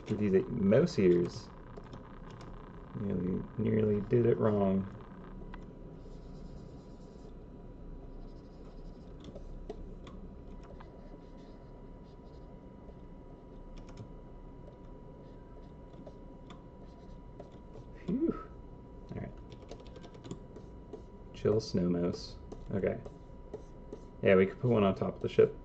give you the mouse ears. Nearly did it wrong. Phew. Alright. Chill snow mouse. Okay. Yeah, we could put one on top of the ship.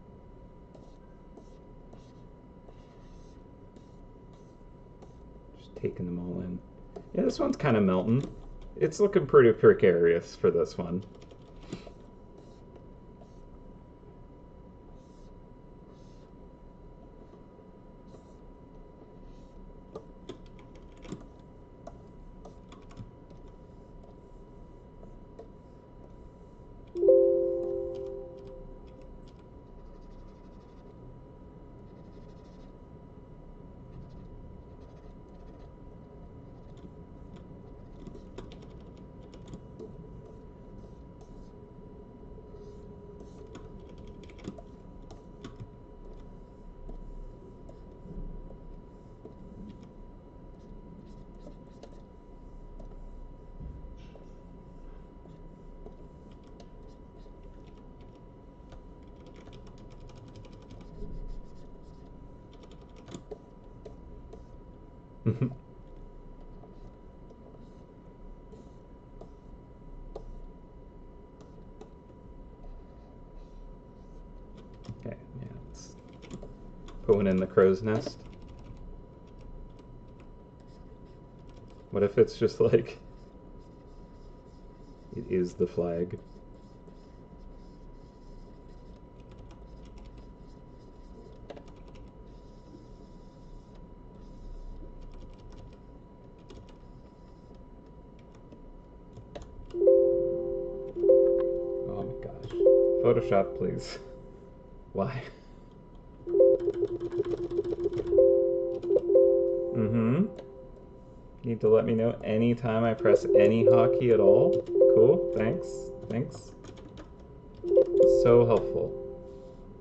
Just taking them all in. Yeah, this one's kind of melting. It's looking pretty precarious for this one. Okay, yeah, let's put one in the crow's nest. What if it's just like, it is the flag? Oh my gosh. Photoshop, please. Why? Mm-hmm. Need to let me know anytime I press any hotkey at all. Cool, thanks. Thanks. So helpful.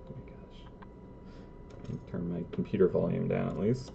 Oh my gosh. Turn my computer volume down at least.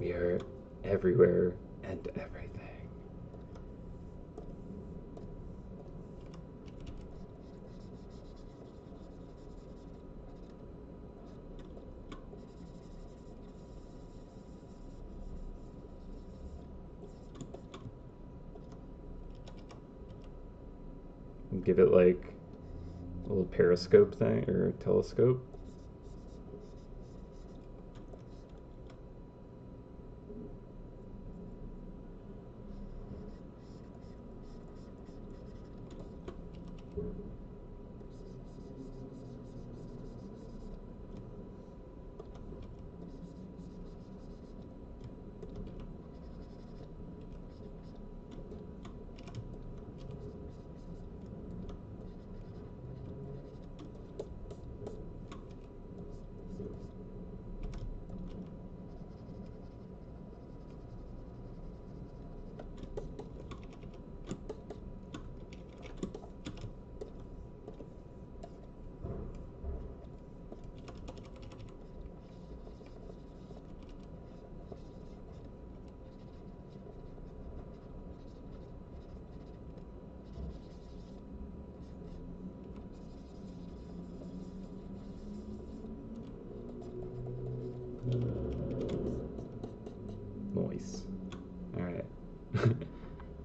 We are everywhere and everything. And give it like a little periscope thing or telescope.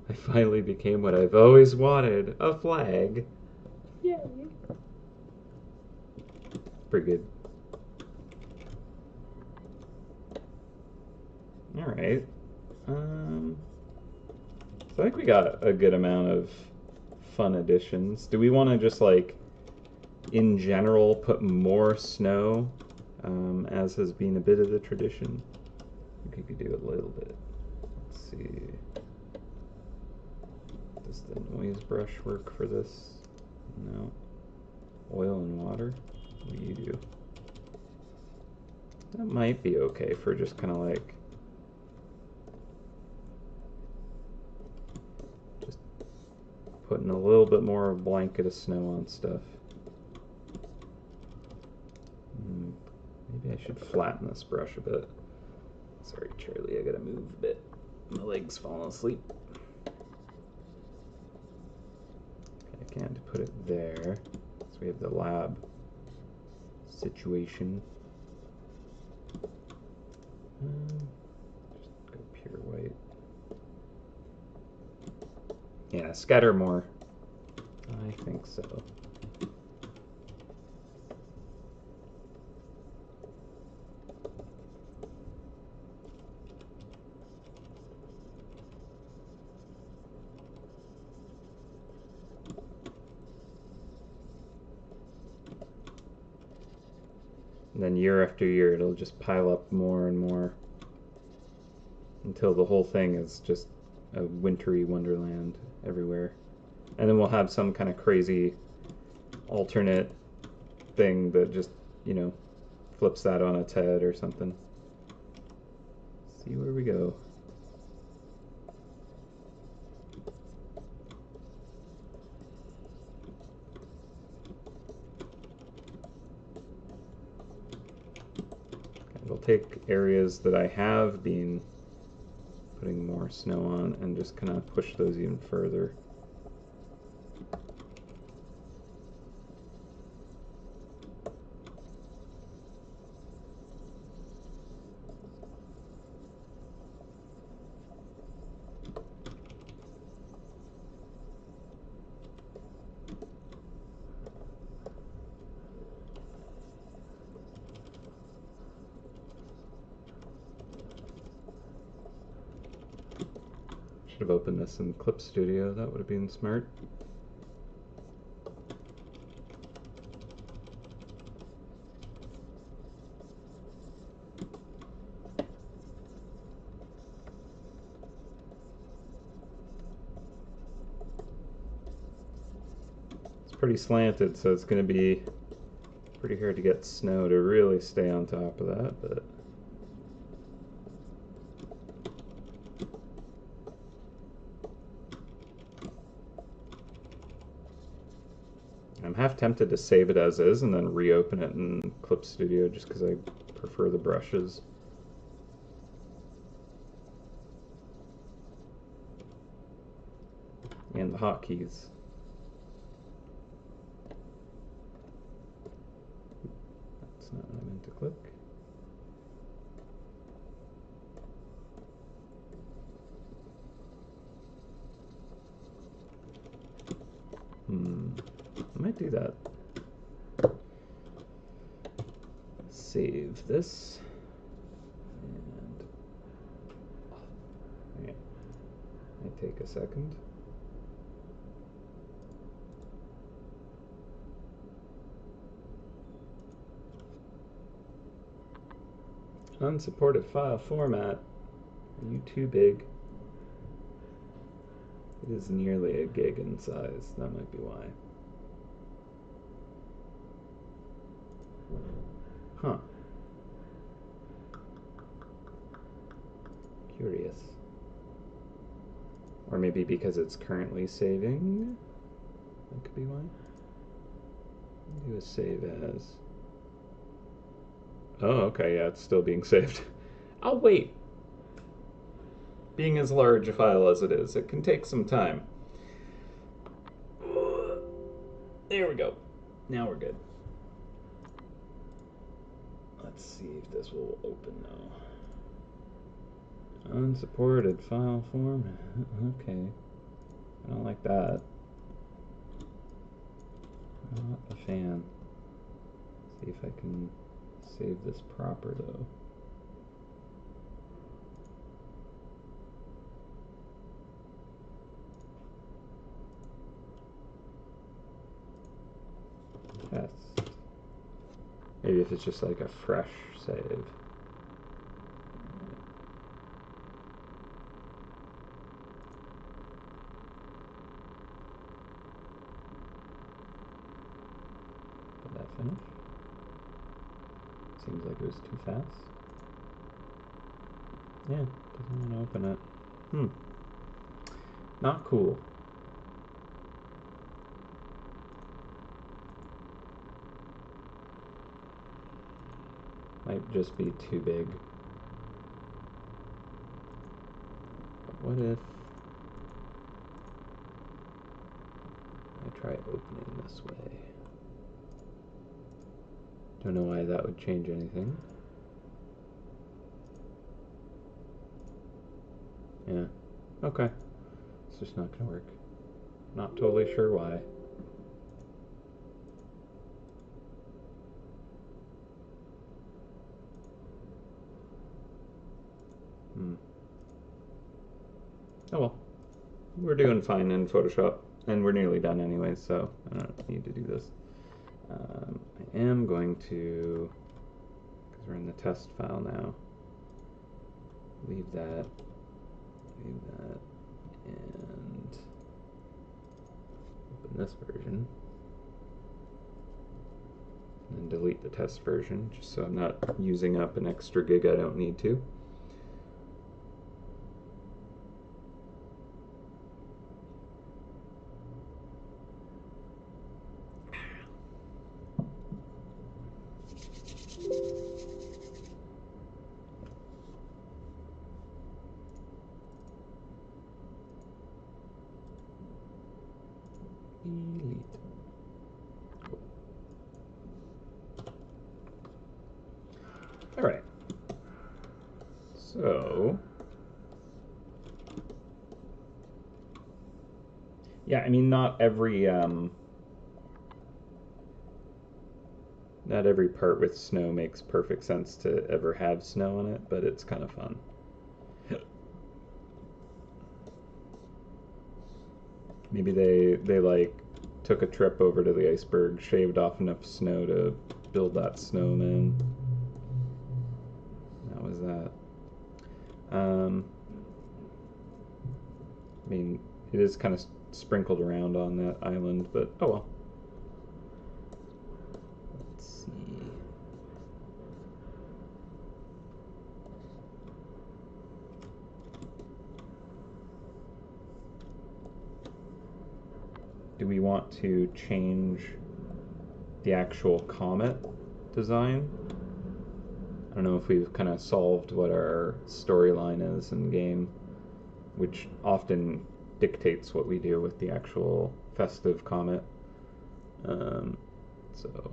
I finally became what I've always wanted, a flag. Yay. Pretty good. Alright. So I think we got a good amount of fun additions. Do we want to just, like, in general, put more snow, as has been a bit of the tradition? I think we could do a little bit. Let's see. Does the noise brush work for this? No. Oil and water? What do you do? That might be okay for just kind of like just putting a little bit more blanket of snow on stuff. Maybe I should flatten this brush a bit. Sorry, Charlie, I gotta move a bit. My leg's falling asleep. Okay, I can't put it there. So we have the lab situation. Just go pure white. Yeah, scatter more. I think so. And then year after year, it'll just pile up more and more until the whole thing is just a wintry wonderland everywhere. And then we'll have some kind of crazy alternate thing that just, you know, flips that on its head or something. See where we go. We'll take areas that I have been putting more snow on and just kind of push those even further. Should have opened this in Clip Studio, that would have been smart. It's pretty slanted, so it's going to be pretty hard to get snow to really stay on top of that, but I'm half tempted to save it as is and then reopen it in Clip Studio just because I prefer the brushes. And the hotkeys. That's not what I meant to click. I might do that. Save this. And okay. Might take a second. Unsupported file format. Are you too big? It is nearly a gig in size. That might be why. Huh. Curious. Or maybe because it's currently saving? That could be why. Do a save as. Oh, okay, yeah, it's still being saved. I'll wait. Being as large a file as it is, it can take some time. There we go. Now we're good. Let's see if this will open now. Unsupported file format. Okay. I don't like that. Not a fan. See if I can save this proper though. Test. Maybe if it's just like a fresh save. Did that finish? Seems like it was too fast. Yeah, doesn't want to open it. Not cool. Might just be too big. But what if I try opening this way? Don't know why that would change anything. Yeah. Okay. It's just not gonna work. Not totally sure why. Oh well. We're doing fine in Photoshop, and we're nearly done anyway, so I don't need to do this. I am going to, because we're in the test file now, leave that, and open this version, and delete the test version, just so I'm not using up an extra gig I don't need to. Delete. All right. So, yeah, I mean, not every part with snow makes perfect sense to ever have snow in it, but it's kind of fun. Maybe they like took a trip over to the iceberg, shaved off enough snow to build that snowman. That was that. I mean, it is kind of sprinkled around on that island, but oh well. Let's see. Do we want to change the actual comet design? I don't know if we've kind of solved what our storyline is in game, which often dictates what we do with the actual festive comet. So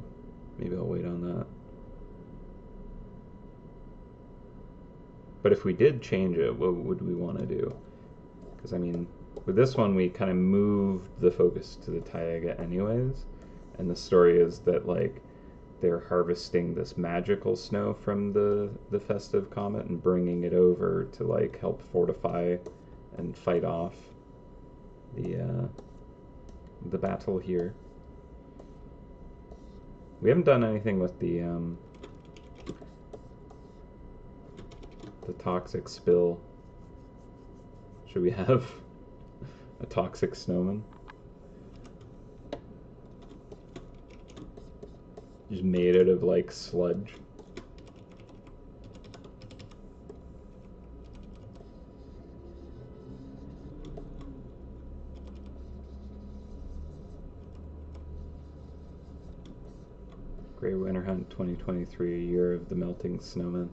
maybe I'll wait on that. But if we did change it, what would we want to do? Because I mean, with this one we kind of moved the focus to the Taiga anyways, and the story is that like they're harvesting this magical snow from the festive comet and bringing it over to like help fortify and fight off the battle here. We haven't done anything with the toxic spill. Should we have a toxic snowman? Just made out of like sludge. Great Winter Hunt 2023, a year of the melting snowman.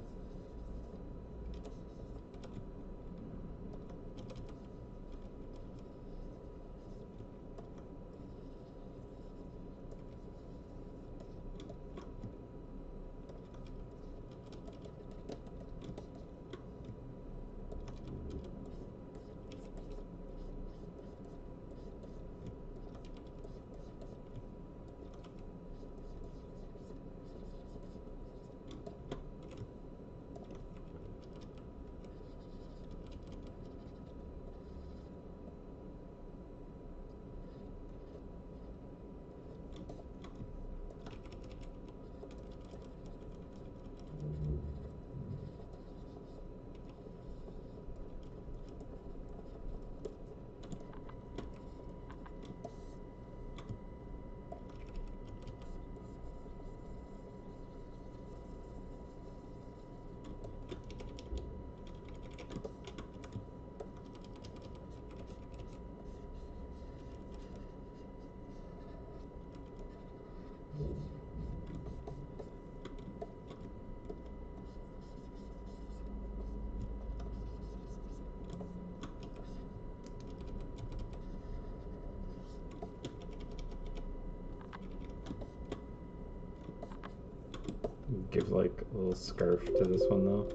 give like a little scarf to this one though.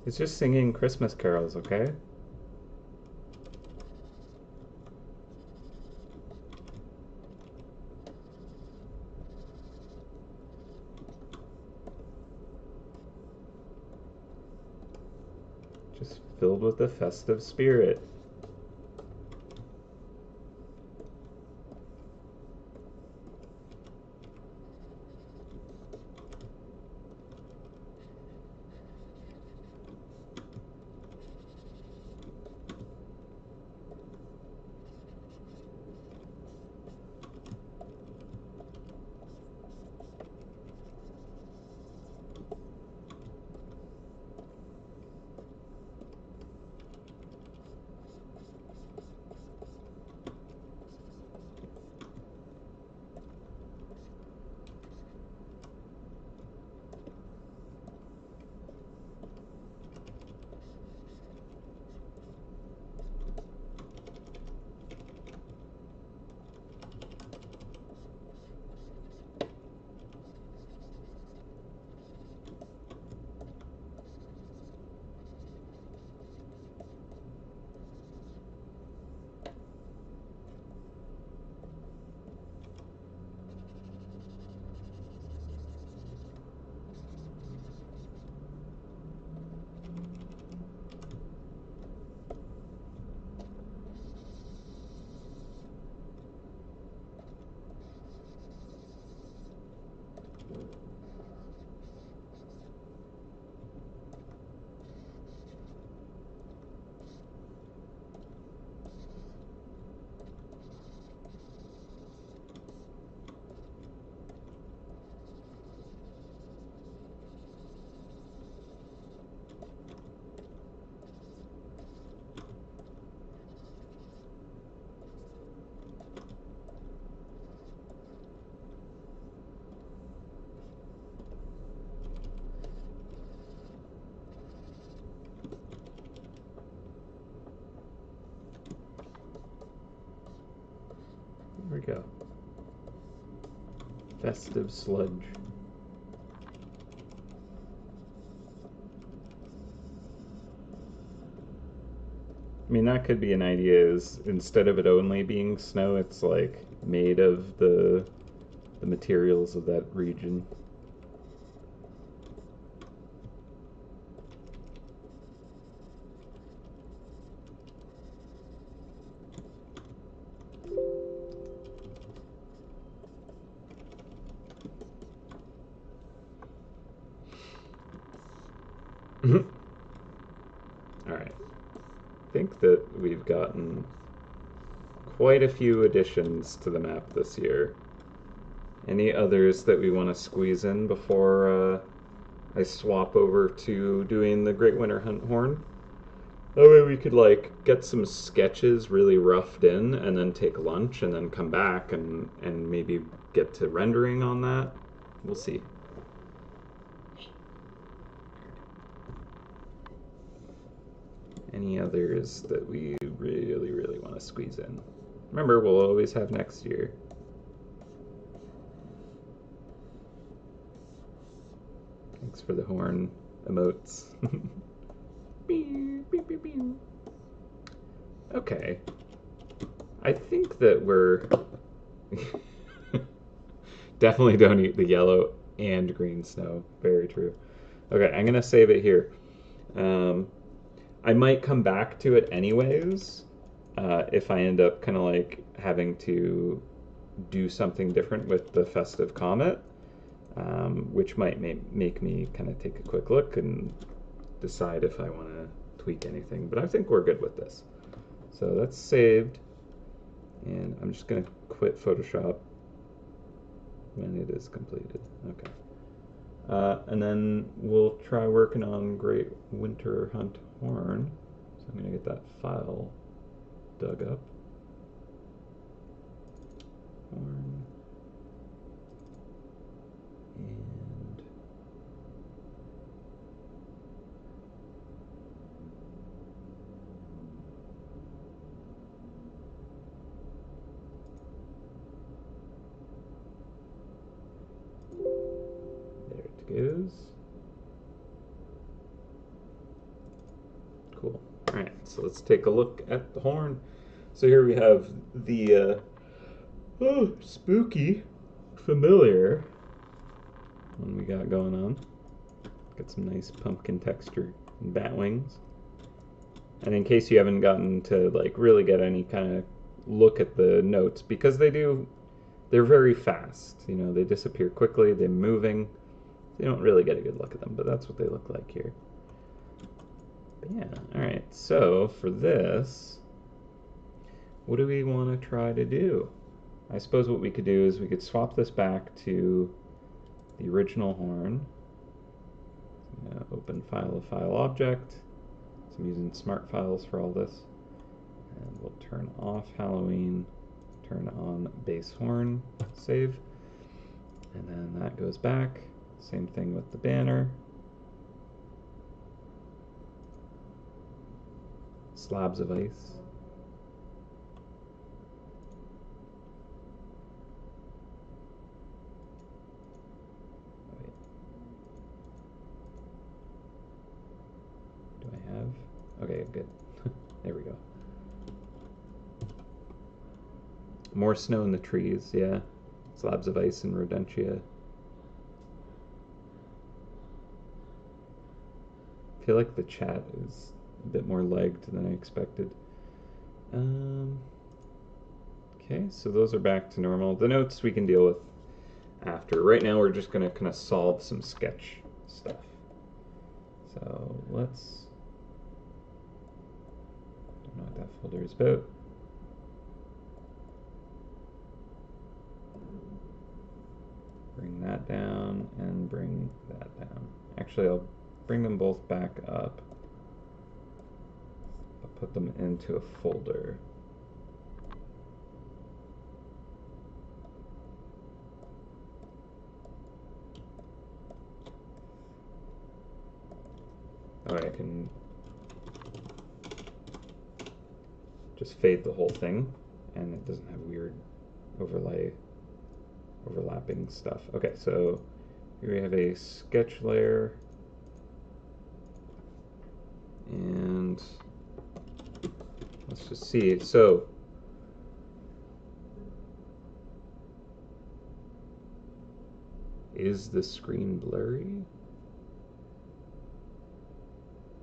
It's just singing Christmas carols, okay? Just filled with the festive spirit. There we go. Festive sludge. I mean, that could be an idea, is instead of it only being snow, it's like made of the materials of that region. Alright. I think that we've gotten quite a few additions to the map this year. Any others that we want to squeeze in before I swap over to doing the Great Winter Hunt Horn? That way we could like get some sketches really roughed in and then take lunch and then come back and maybe get to rendering on that. We'll see. Any others that we really want to squeeze in? Remember, we'll always have next year. Thanks for the horn emotes. Okay. I think that we're... Definitely don't eat the yellow and green snow. Very true. Okay, I'm going to save it here. I might come back to it anyways if I end up kind of like having to do something different with the festive comet, which might make me kind of take a quick look and decide if I want to tweak anything. But I think we're good with this. So that's saved, and I'm just going to quit Photoshop when it is completed. Okay. And then we'll try working on Great Winter Hunt Horn. So I'm going to get that file dug up. Horn. And is. Cool. Alright, so let's take a look at the horn. So here we have the spooky, familiar one we got going on. Got some nice pumpkin texture and bat wings. And in case you haven't gotten to like really get any kind of look at the notes, because they're very fast. You know, they disappear quickly, they're moving. You don't really get a good look at them, but that's what they look like here. But yeah, alright, so for this, what do we want to try to do? I suppose what we could do is we could swap this back to the original horn. Open file of file object. So I'm using smart files for all this. And we'll turn off Halloween, turn on bass horn, save. And then that goes back. Same thing with the banner. Slabs of ice. Wait. Do I have? Okay, good. There we go. More snow in the trees, yeah. Slabs of ice in Rodentia. I feel like the chat is a bit more lagged than I expected. Okay, so those are back to normal. The notes we can deal with after. Right now we're just going to kind of solve some sketch stuff. So let's... don't know what that folder is about. Bring that down and bring that down. Actually, I'll bring them both back up. I'll put them into a folder. Alright, I can just fade the whole thing, and it doesn't have weird overlapping stuff. Okay, so here we have a sketch layer, and let's just see. So is the screen blurry?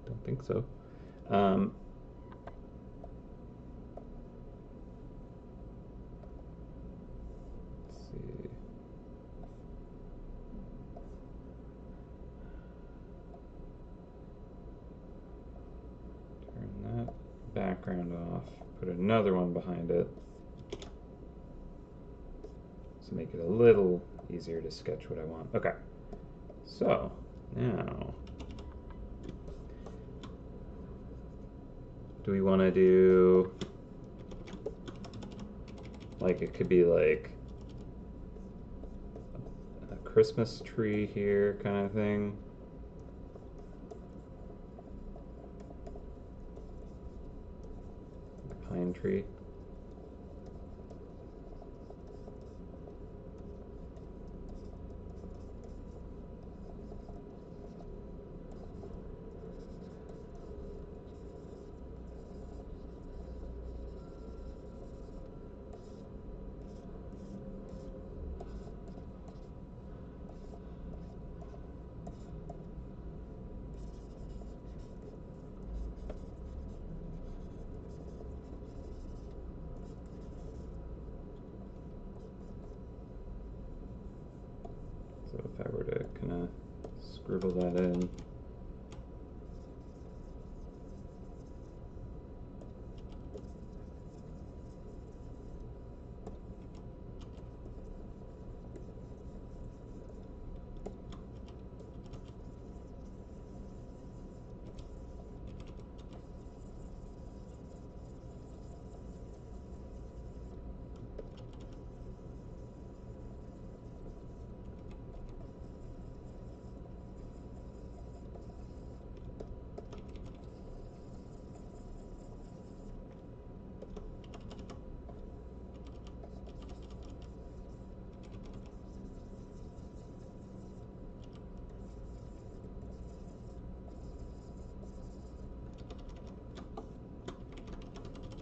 Don't think so. Let's see. Turn that background off. Put another one behind it. So make it a little easier to sketch what I want. Okay. So now, do we want to do, like, it could be like a Christmas tree here kind of thing? A pine tree. So if I were to kind of scribble that in.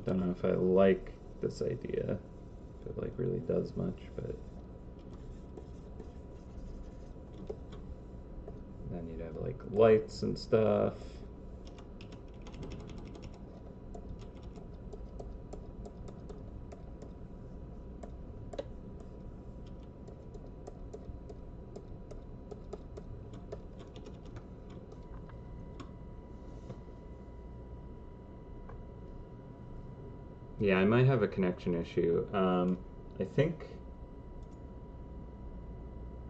Don't know if I like this idea. If it like really does much, but then you'd have like lights and stuff. Yeah, I might have a connection issue. I think.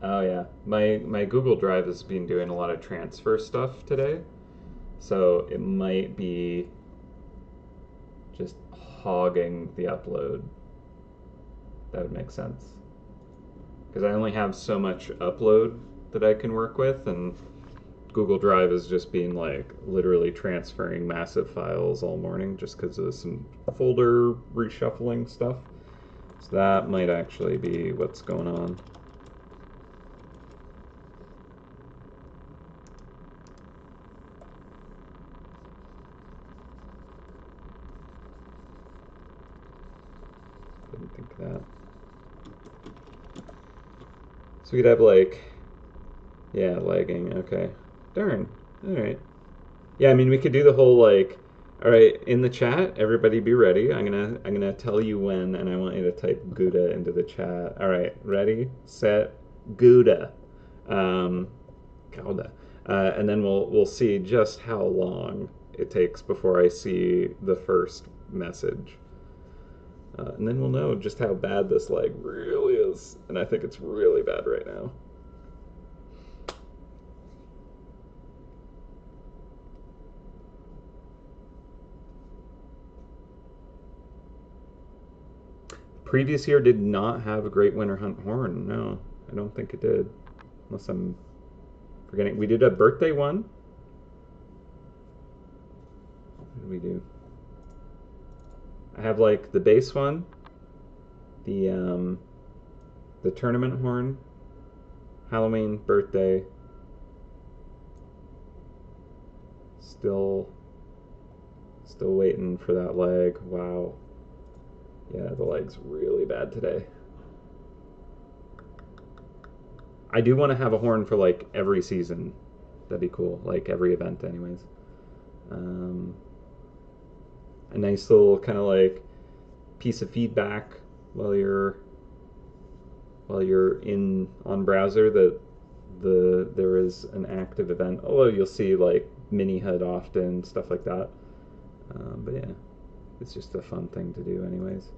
Oh yeah, my Google Drive has been doing a lot of transfer stuff today, so it might be just hogging the upload. That would make sense because I only have so much upload that I can work with, and Google Drive is just being like literally transferring massive files all morning just because of some folder reshuffling stuff. So that might actually be what's going on. Didn't think of that. So we'd have like, yeah, lagging. Okay. Darn. All right. Yeah, I mean, we could do the whole like, all right, in the chat, everybody be ready. I'm gonna tell you when, and I want you to type Gouda into the chat. All right, ready, set, Gouda, um, Gouda, and then we'll see just how long it takes before I see the first message, and then we'll know just how bad this lag really is. And I think it's really bad right now. Previous year did not have a Great Winter Hunt horn. No, I don't think it did. Unless I'm forgetting. We did a birthday one. What did we do? I have like the base one, the the tournament horn, Halloween, birthday. Still waiting for that lag. Wow. Yeah, the lag's really bad today. I do want to have a horn for like every season. That'd be cool. Like every event, anyways. Um, a nice little kind of like piece of feedback while you're in on browser that there is an active event. Although you'll see like mini HUD often, stuff like that. But yeah, it's just a fun thing to do, anyways.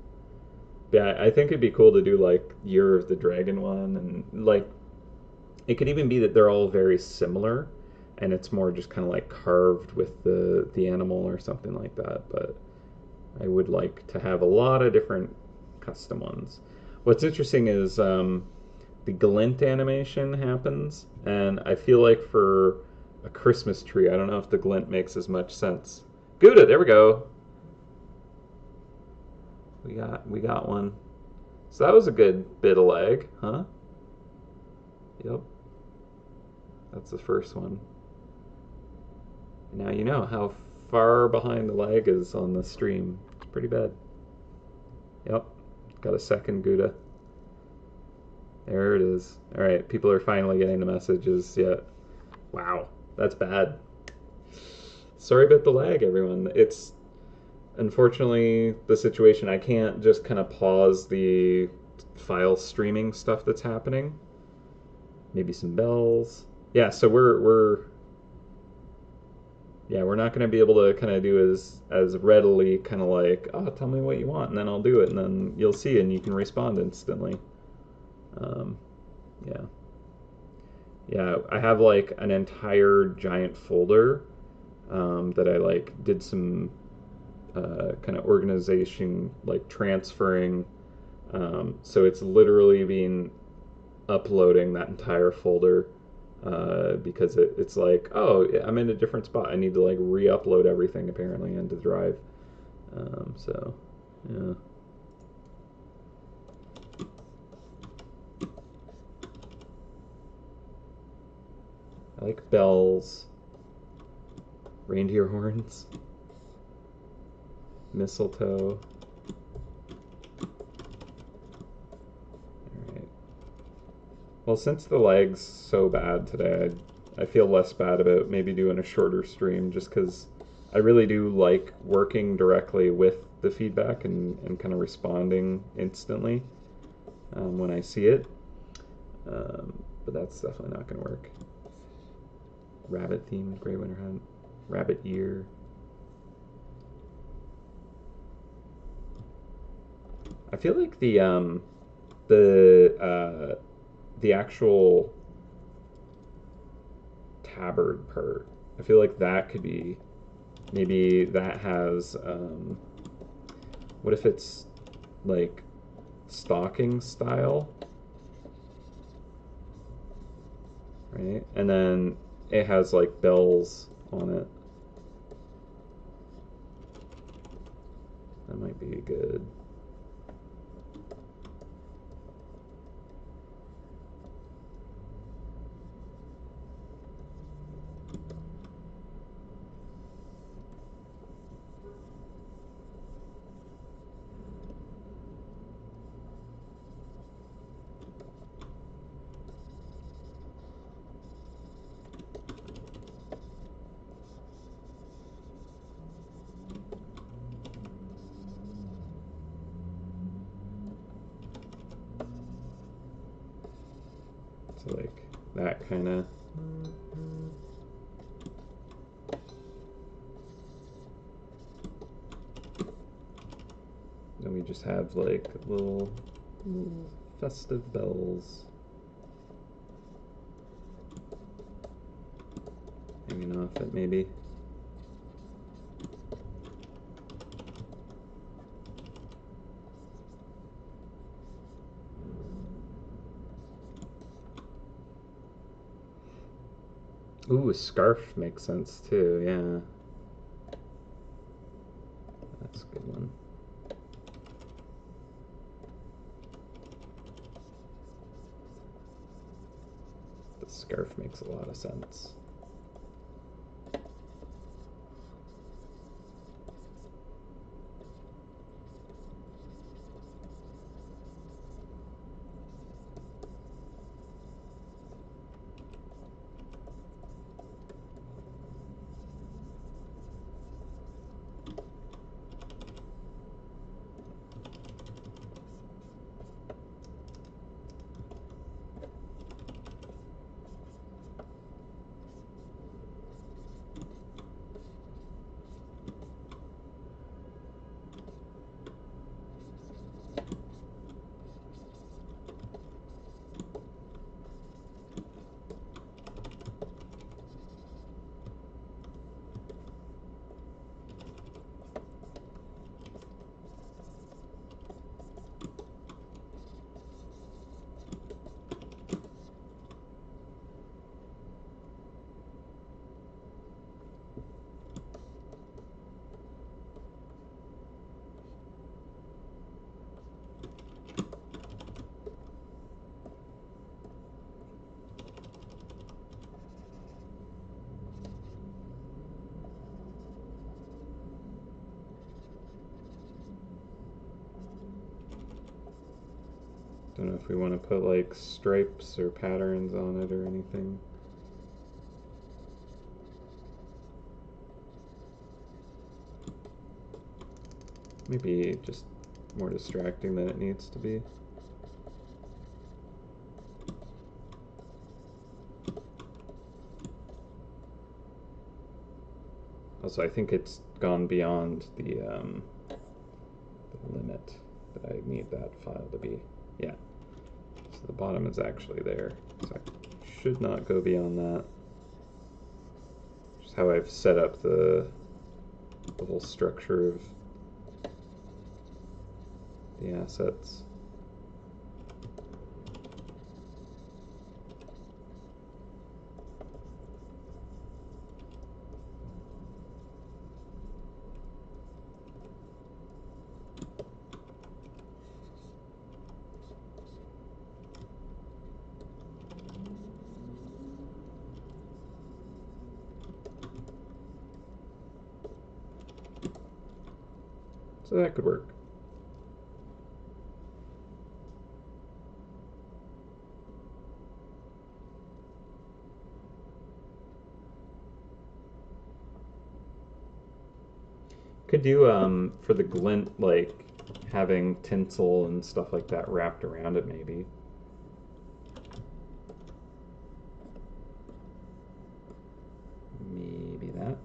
Yeah, I think it'd be cool to do like Year of the Dragon one, and like it could even be that they're all very similar, and it's more just kind of like carved with the animal or something like that. But I would like to have a lot of different custom ones. What's interesting is the glint animation happens, and I feel like for a Christmas tree, I don't know if the glint makes as much sense. Gouda, there we go. We got one. So that was a good bit of lag, huh? Yep. That's the first one. Now you know how far behind the lag is on the stream. It's pretty bad. Yep. Got a second Gouda. There it is. All right, people are finally getting the messages. Yeah. Wow, that's bad. Sorry about the lag, everyone. It's unfortunately the situation. I can't just kind of pause the file streaming stuff that's happening. Maybe some bells. Yeah, so we're not going to be able to kind of do as readily kind of like, oh, tell me what you want, and then I'll do it, and then you'll see, and you can respond instantly. Um, yeah. Yeah, I have like an entire giant folder that I like did some kind of organization, like transferring. So it's literally been uploading that entire folder because it's like, oh, I'm in a different spot. I need to like re-upload everything apparently into Drive. So, yeah. I like bells, reindeer horns. mistletoe. Alright. Well, since the lag's so bad today, I feel less bad about maybe doing a shorter stream just because I really do like working directly with the feedback and kind of responding instantly when I see it. But that's definitely not going to work. Rabbit themed Grey Winter Hunt. Rabbit ear. I feel like the actual tabard part, I feel like that could be, maybe that has what if it's like stocking style, right? And then it has like bells on it. That might be good. So like that kind of. Then we just have like little festive bells hanging off it maybe. Ooh, a scarf makes sense too, yeah. That's a good one. The scarf makes a lot of sense. Don't know if we want to put like stripes or patterns on it or anything. Maybe just more distracting than it needs to be. Also, I think it's gone beyond the limit that I need that file to be. Yeah. So the bottom is actually there. So I should not go beyond that. Just how I've set up the whole structure of the assets. So that could work. Could do for the glint, like having tinsel and stuff like that wrapped around it, maybe. Maybe that.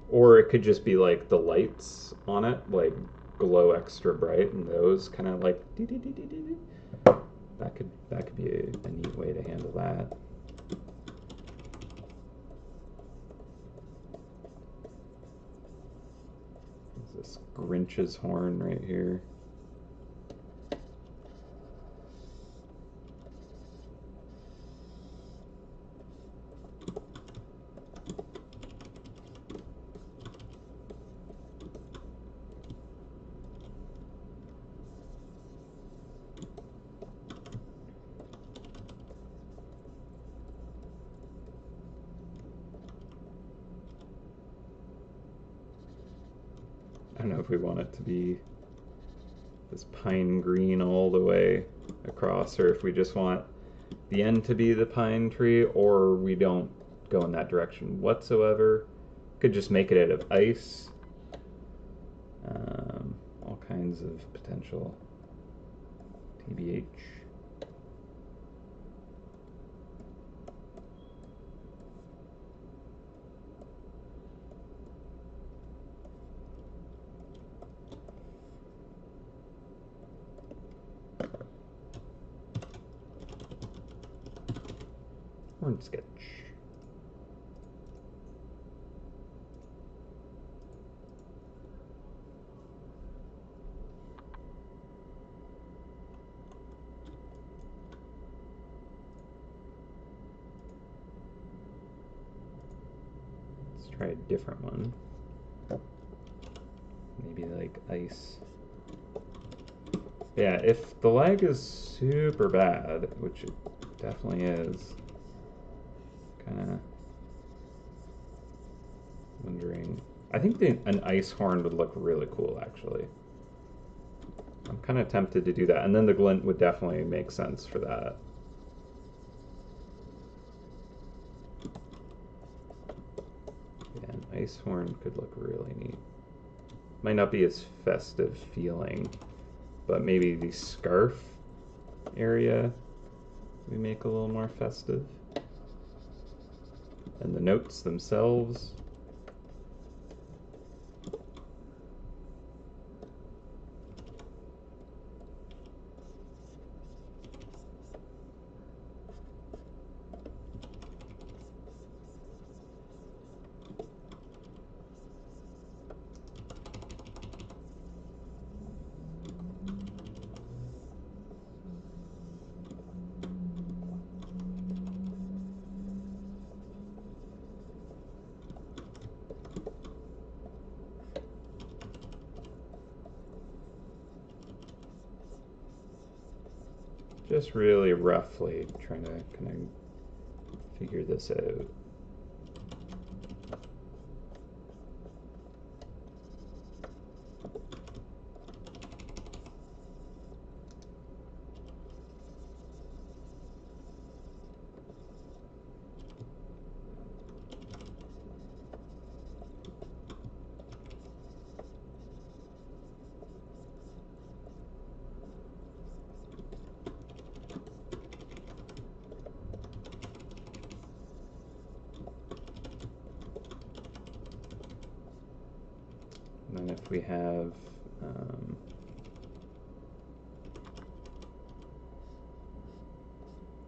Or it could just be like the lights on it, like glow extra bright, and those kind of like that could be a neat way to handle that. There's this Grinch's horn right here. I don't know if we want it to be this pine green all the way across, or if we just want the end to be the pine tree, or we don't go in that direction whatsoever. Could just make it out of ice. All kinds of potential TBH. Horn sketch. Let's try a different one. Maybe like ice. Yeah, if the lag is super bad, which it definitely is, kind of wondering. I think an ice horn would look really cool, actually. I'm kind of tempted to do that, and then the glint would definitely make sense for that. Yeah, an ice horn could look really neat. Might not be as festive feeling, but maybe the scarf area we make a little more festive. And the notes themselves. Just really roughly trying to kind of figure this out. And then if we have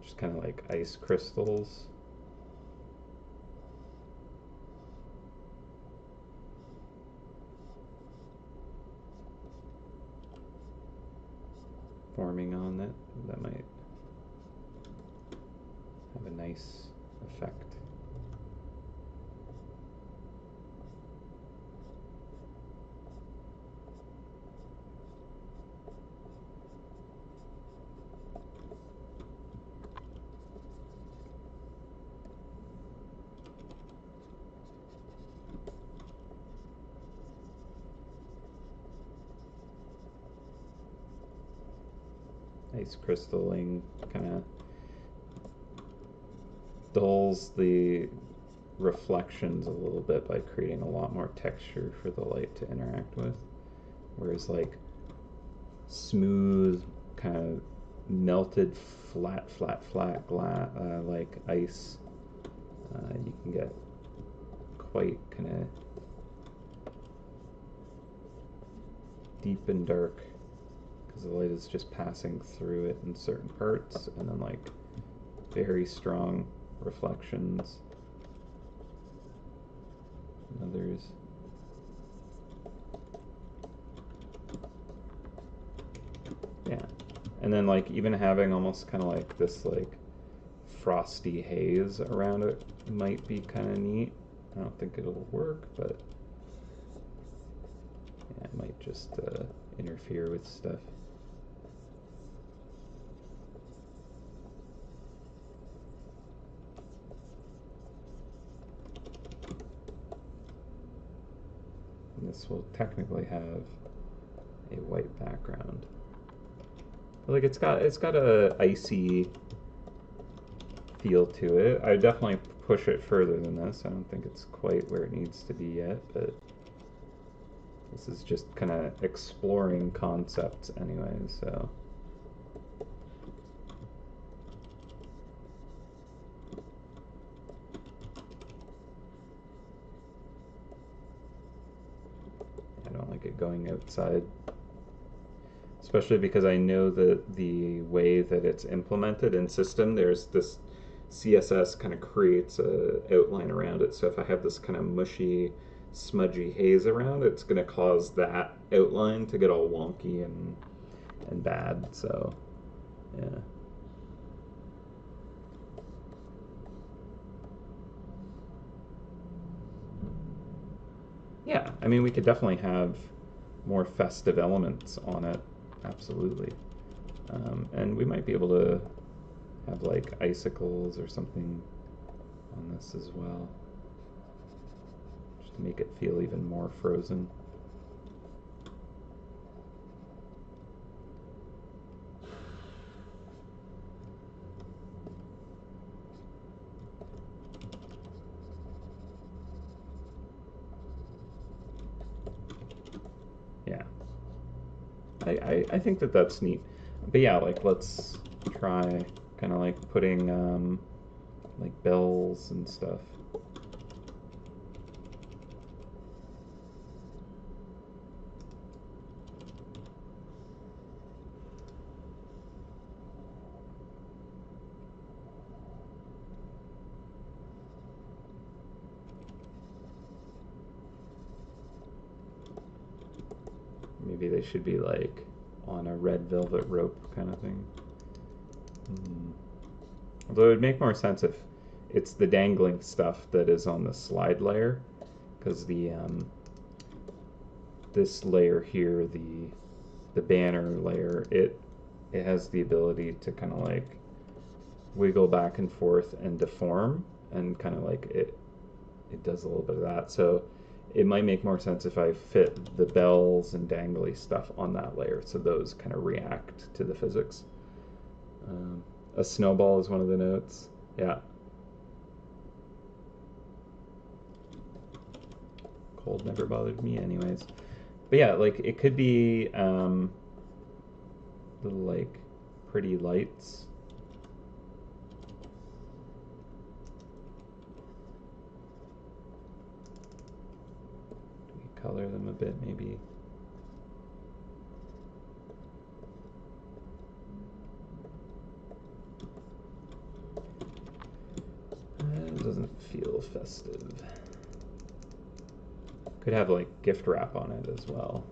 just kind of like ice crystals. Forming on it, that might have a nice effect. ice crystalline kind of dulls the reflections a little bit by creating a lot more texture for the light to interact with. Whereas like smooth, kind of melted, flat like ice, you can get quite kind of deep and dark because the light is just passing through it in certain parts, and then like very strong reflections in others. Yeah, and then like even having almost kind of like this like frosty haze around it might be kind of neat. I don't think it'll work, but yeah, it might just interfere with stuff. And this will technically have a white background. But like it's got a icy feel to it. I would definitely push it further than this. I don't think it's quite where it needs to be yet, but this is just kind of exploring concepts anyway, so. I don't like it going outside, especially because I know that the way that it's implemented in system, there's this CSS kind of creates a outline around it. So if I have this kind of mushy, smudgy haze around, it's going to cause that outline to get all wonky and bad. So yeah. Yeah, I mean, we could definitely have more festive elements on it, absolutely. And we might be able to have like icicles or something on this as well, just to make it feel even more frozen. Yeah, I think that that's neat. But yeah, like let's try kind of like putting like bells and stuff. Maybe they should be like on a red velvet rope kind of thing. Although it would make more sense if it's the dangling stuff that is on the slide layer, because the this layer here, the banner layer, it has the ability to kind of like wiggle back and forth and deform, and kind of like it does a little bit of that. So it might make more sense if I fit the bells and dangly stuff on that layer, so those kind of react to the physics. A snowball is one of the notes. Yeah. Cold never bothered me anyways. But yeah, like it could be little like pretty lights. Color them a bit maybe. It doesn't feel festive. Could have like gift wrap on it as well.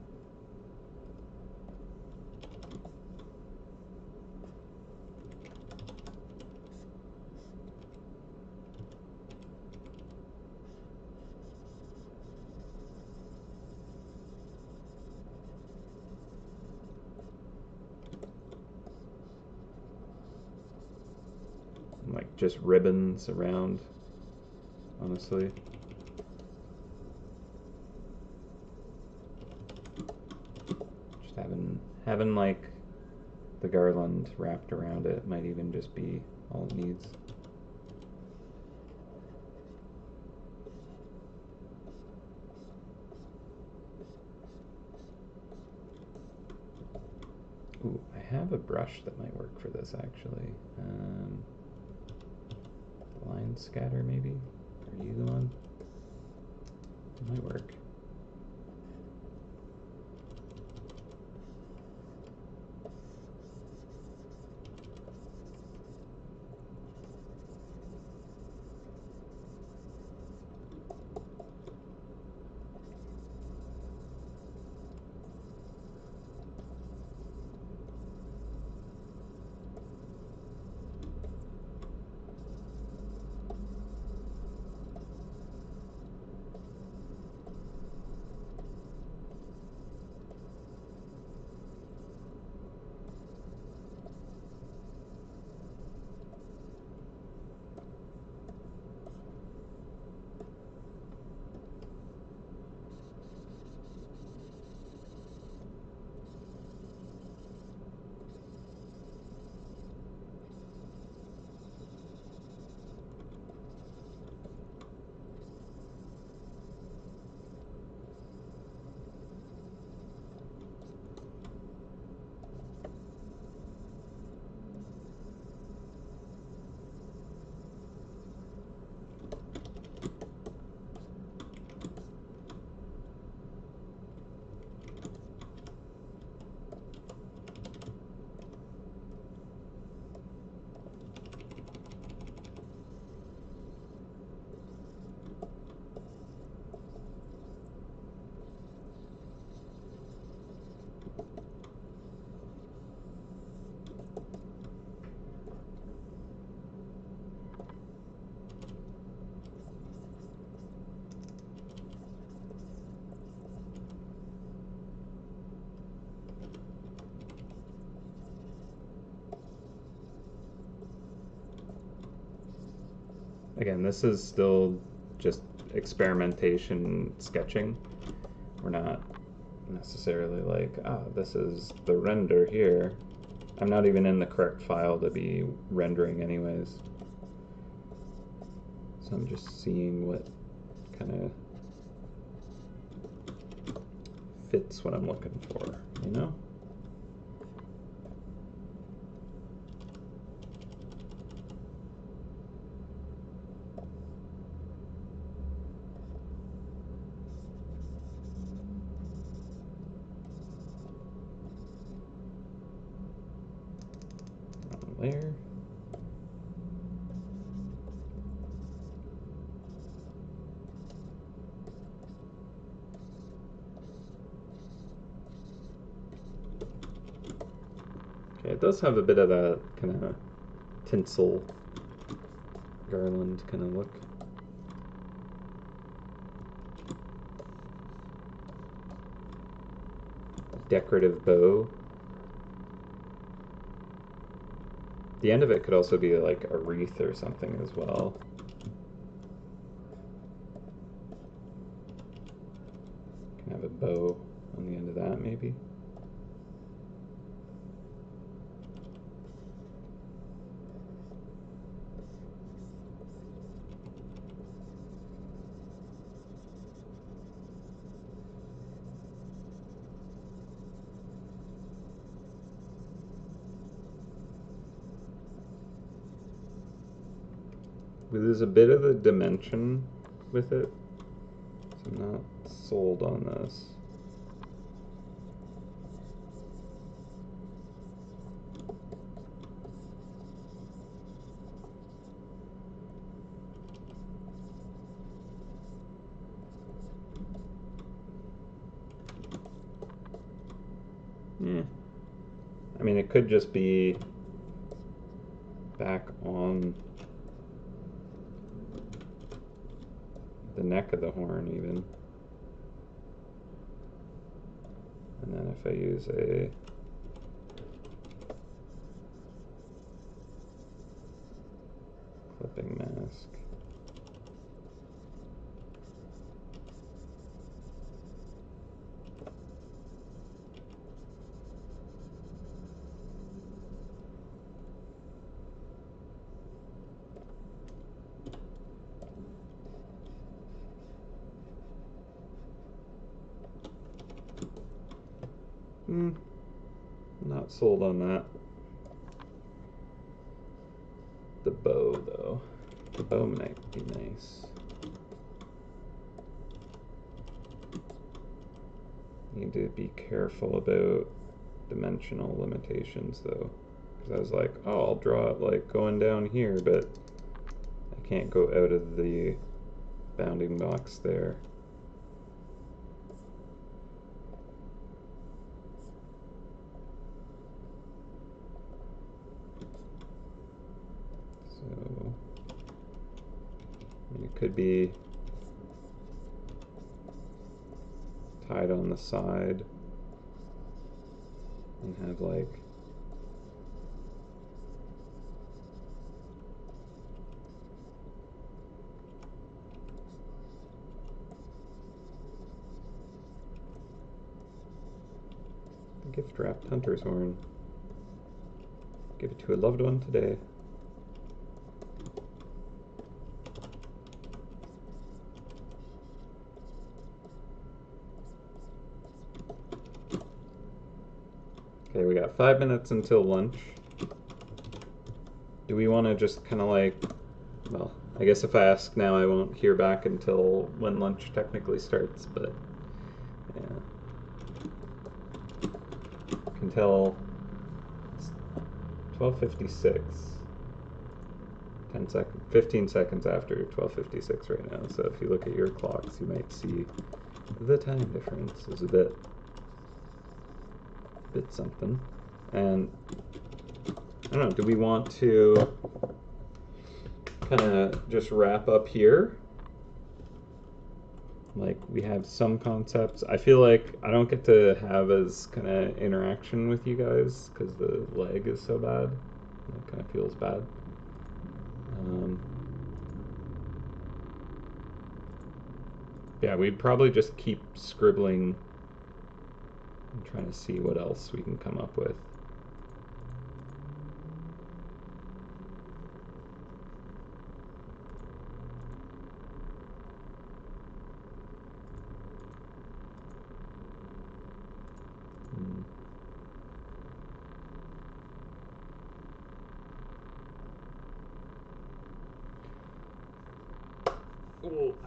Like just ribbons around, honestly. Just having like the garland wrapped around it might even just be all it needs. Ooh, I have a brush that might work for this actually. Line scatter maybe? Are you the one? It might work. Again, this is still just experimentation sketching. We're not necessarily like, this is the render here. I'm not even in the correct file to be rendering anyways. So I'm just seeing what kind of fits what I'm looking for, you know? Layer. Okay, it does have a bit of that kind of tinsel garland kind of look. Decorative bow. The end of it could also be like a wreath or something as well. Can have a bow on the end of that maybe. There's a bit of a dimension with it, so I'm not sold on this. I mean, it could just be back on the neck of the horn even. And then if I use a clipping mask, Not sold on that. The bow, though. The bow might be nice. Need to be careful about dimensional limitations, though. Because I was like, oh, I'll draw it like going down here, but I can't go out of the bounding box there. So it could be tied on the side and have like gift wrapped hunter's horn. Give it to a loved one today. Okay, we got 5 minutes until lunch. Do we want to just kind of like, well, I guess if I ask now, I won't hear back until when lunch technically starts, but yeah. I can tell it's 12:56. 15 seconds after 12:56 right now. So if you look at your clocks, you might see the time difference is a bit something. And I don't know, do we want to kind of just wrap up here? Like, we have some concepts. I feel like I don't get to have as kind of interaction with you guys because the lag is so bad. It kind of feels bad. Yeah, we'd probably just keep scribbling and trying to see what else we can come up with.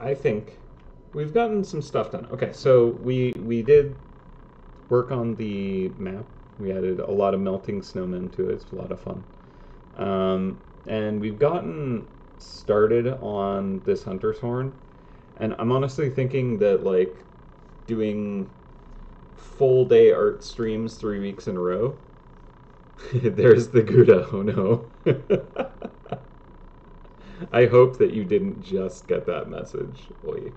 I think we've gotten some stuff done. Okay, so we did work on the map. We added a lot of melting snowmen to it. It's a lot of fun. And we've gotten started on this hunter's horn. And I'm honestly thinking that like doing full day art streams 3 weeks in a row. There's the Gouda. Oh no. I hope that you didn't just get that message. Oy.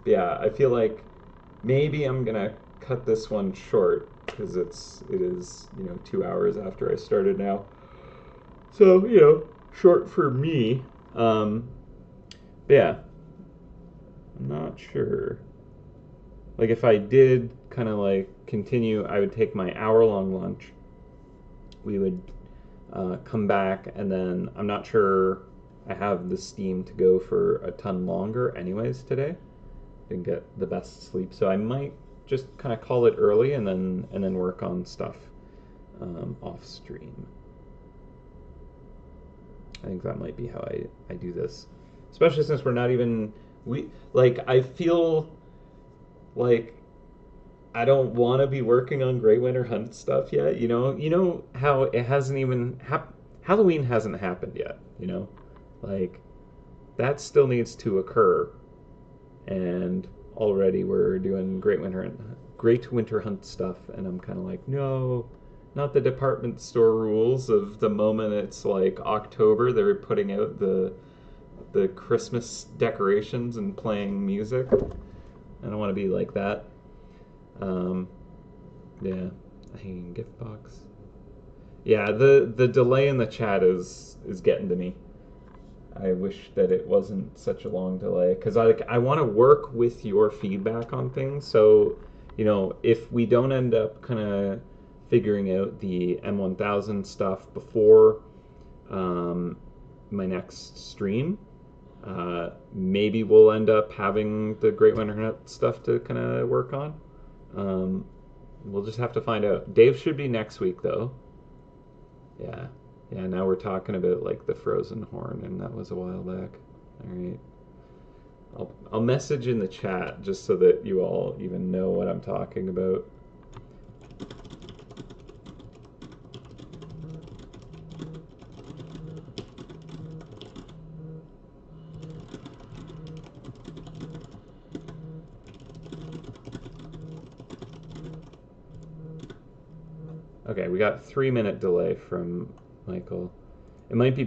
Yeah, I feel like maybe I'm gonna cut this one short because it is 2 hours after I started now. So short for me. But yeah, I'm not sure. Like if I did kind of like continue, I would take my hour-long lunch. We would come back, and then I'm not sure I have the steam to go for a ton longer anyways today. Didn't get the best sleep, so I might just kind of call it early and then work on stuff off stream. I think that might be how I do this, especially since we're not even I feel like I don't want to be working on Great Winter Hunt stuff yet. You know how it hasn't even Halloween hasn't happened yet. Like that still needs to occur, and already we're doing Great Winter Hunt stuff, and I'm kind of like, no, not the department store rules of the moment it's like October, they're putting out the Christmas decorations and playing music. I don't want to be like that. Yeah, a hanging gift box. Yeah, the delay in the chat is getting to me. I wish that it wasn't such a long delay because I want to work with your feedback on things. So, if we don't end up kind of figuring out the M1000 stuff before my next stream, maybe we'll end up having the Great Winter Hunt stuff to kind of work on. We'll just have to find out. Dave should be next week, though. Yeah. Yeah, now we're talking about like the frozen horn, and that was a while back. All right. I'll message in the chat just so that you all even know what I'm talking about. Okay, we got 3-minute delay from Michael. It might be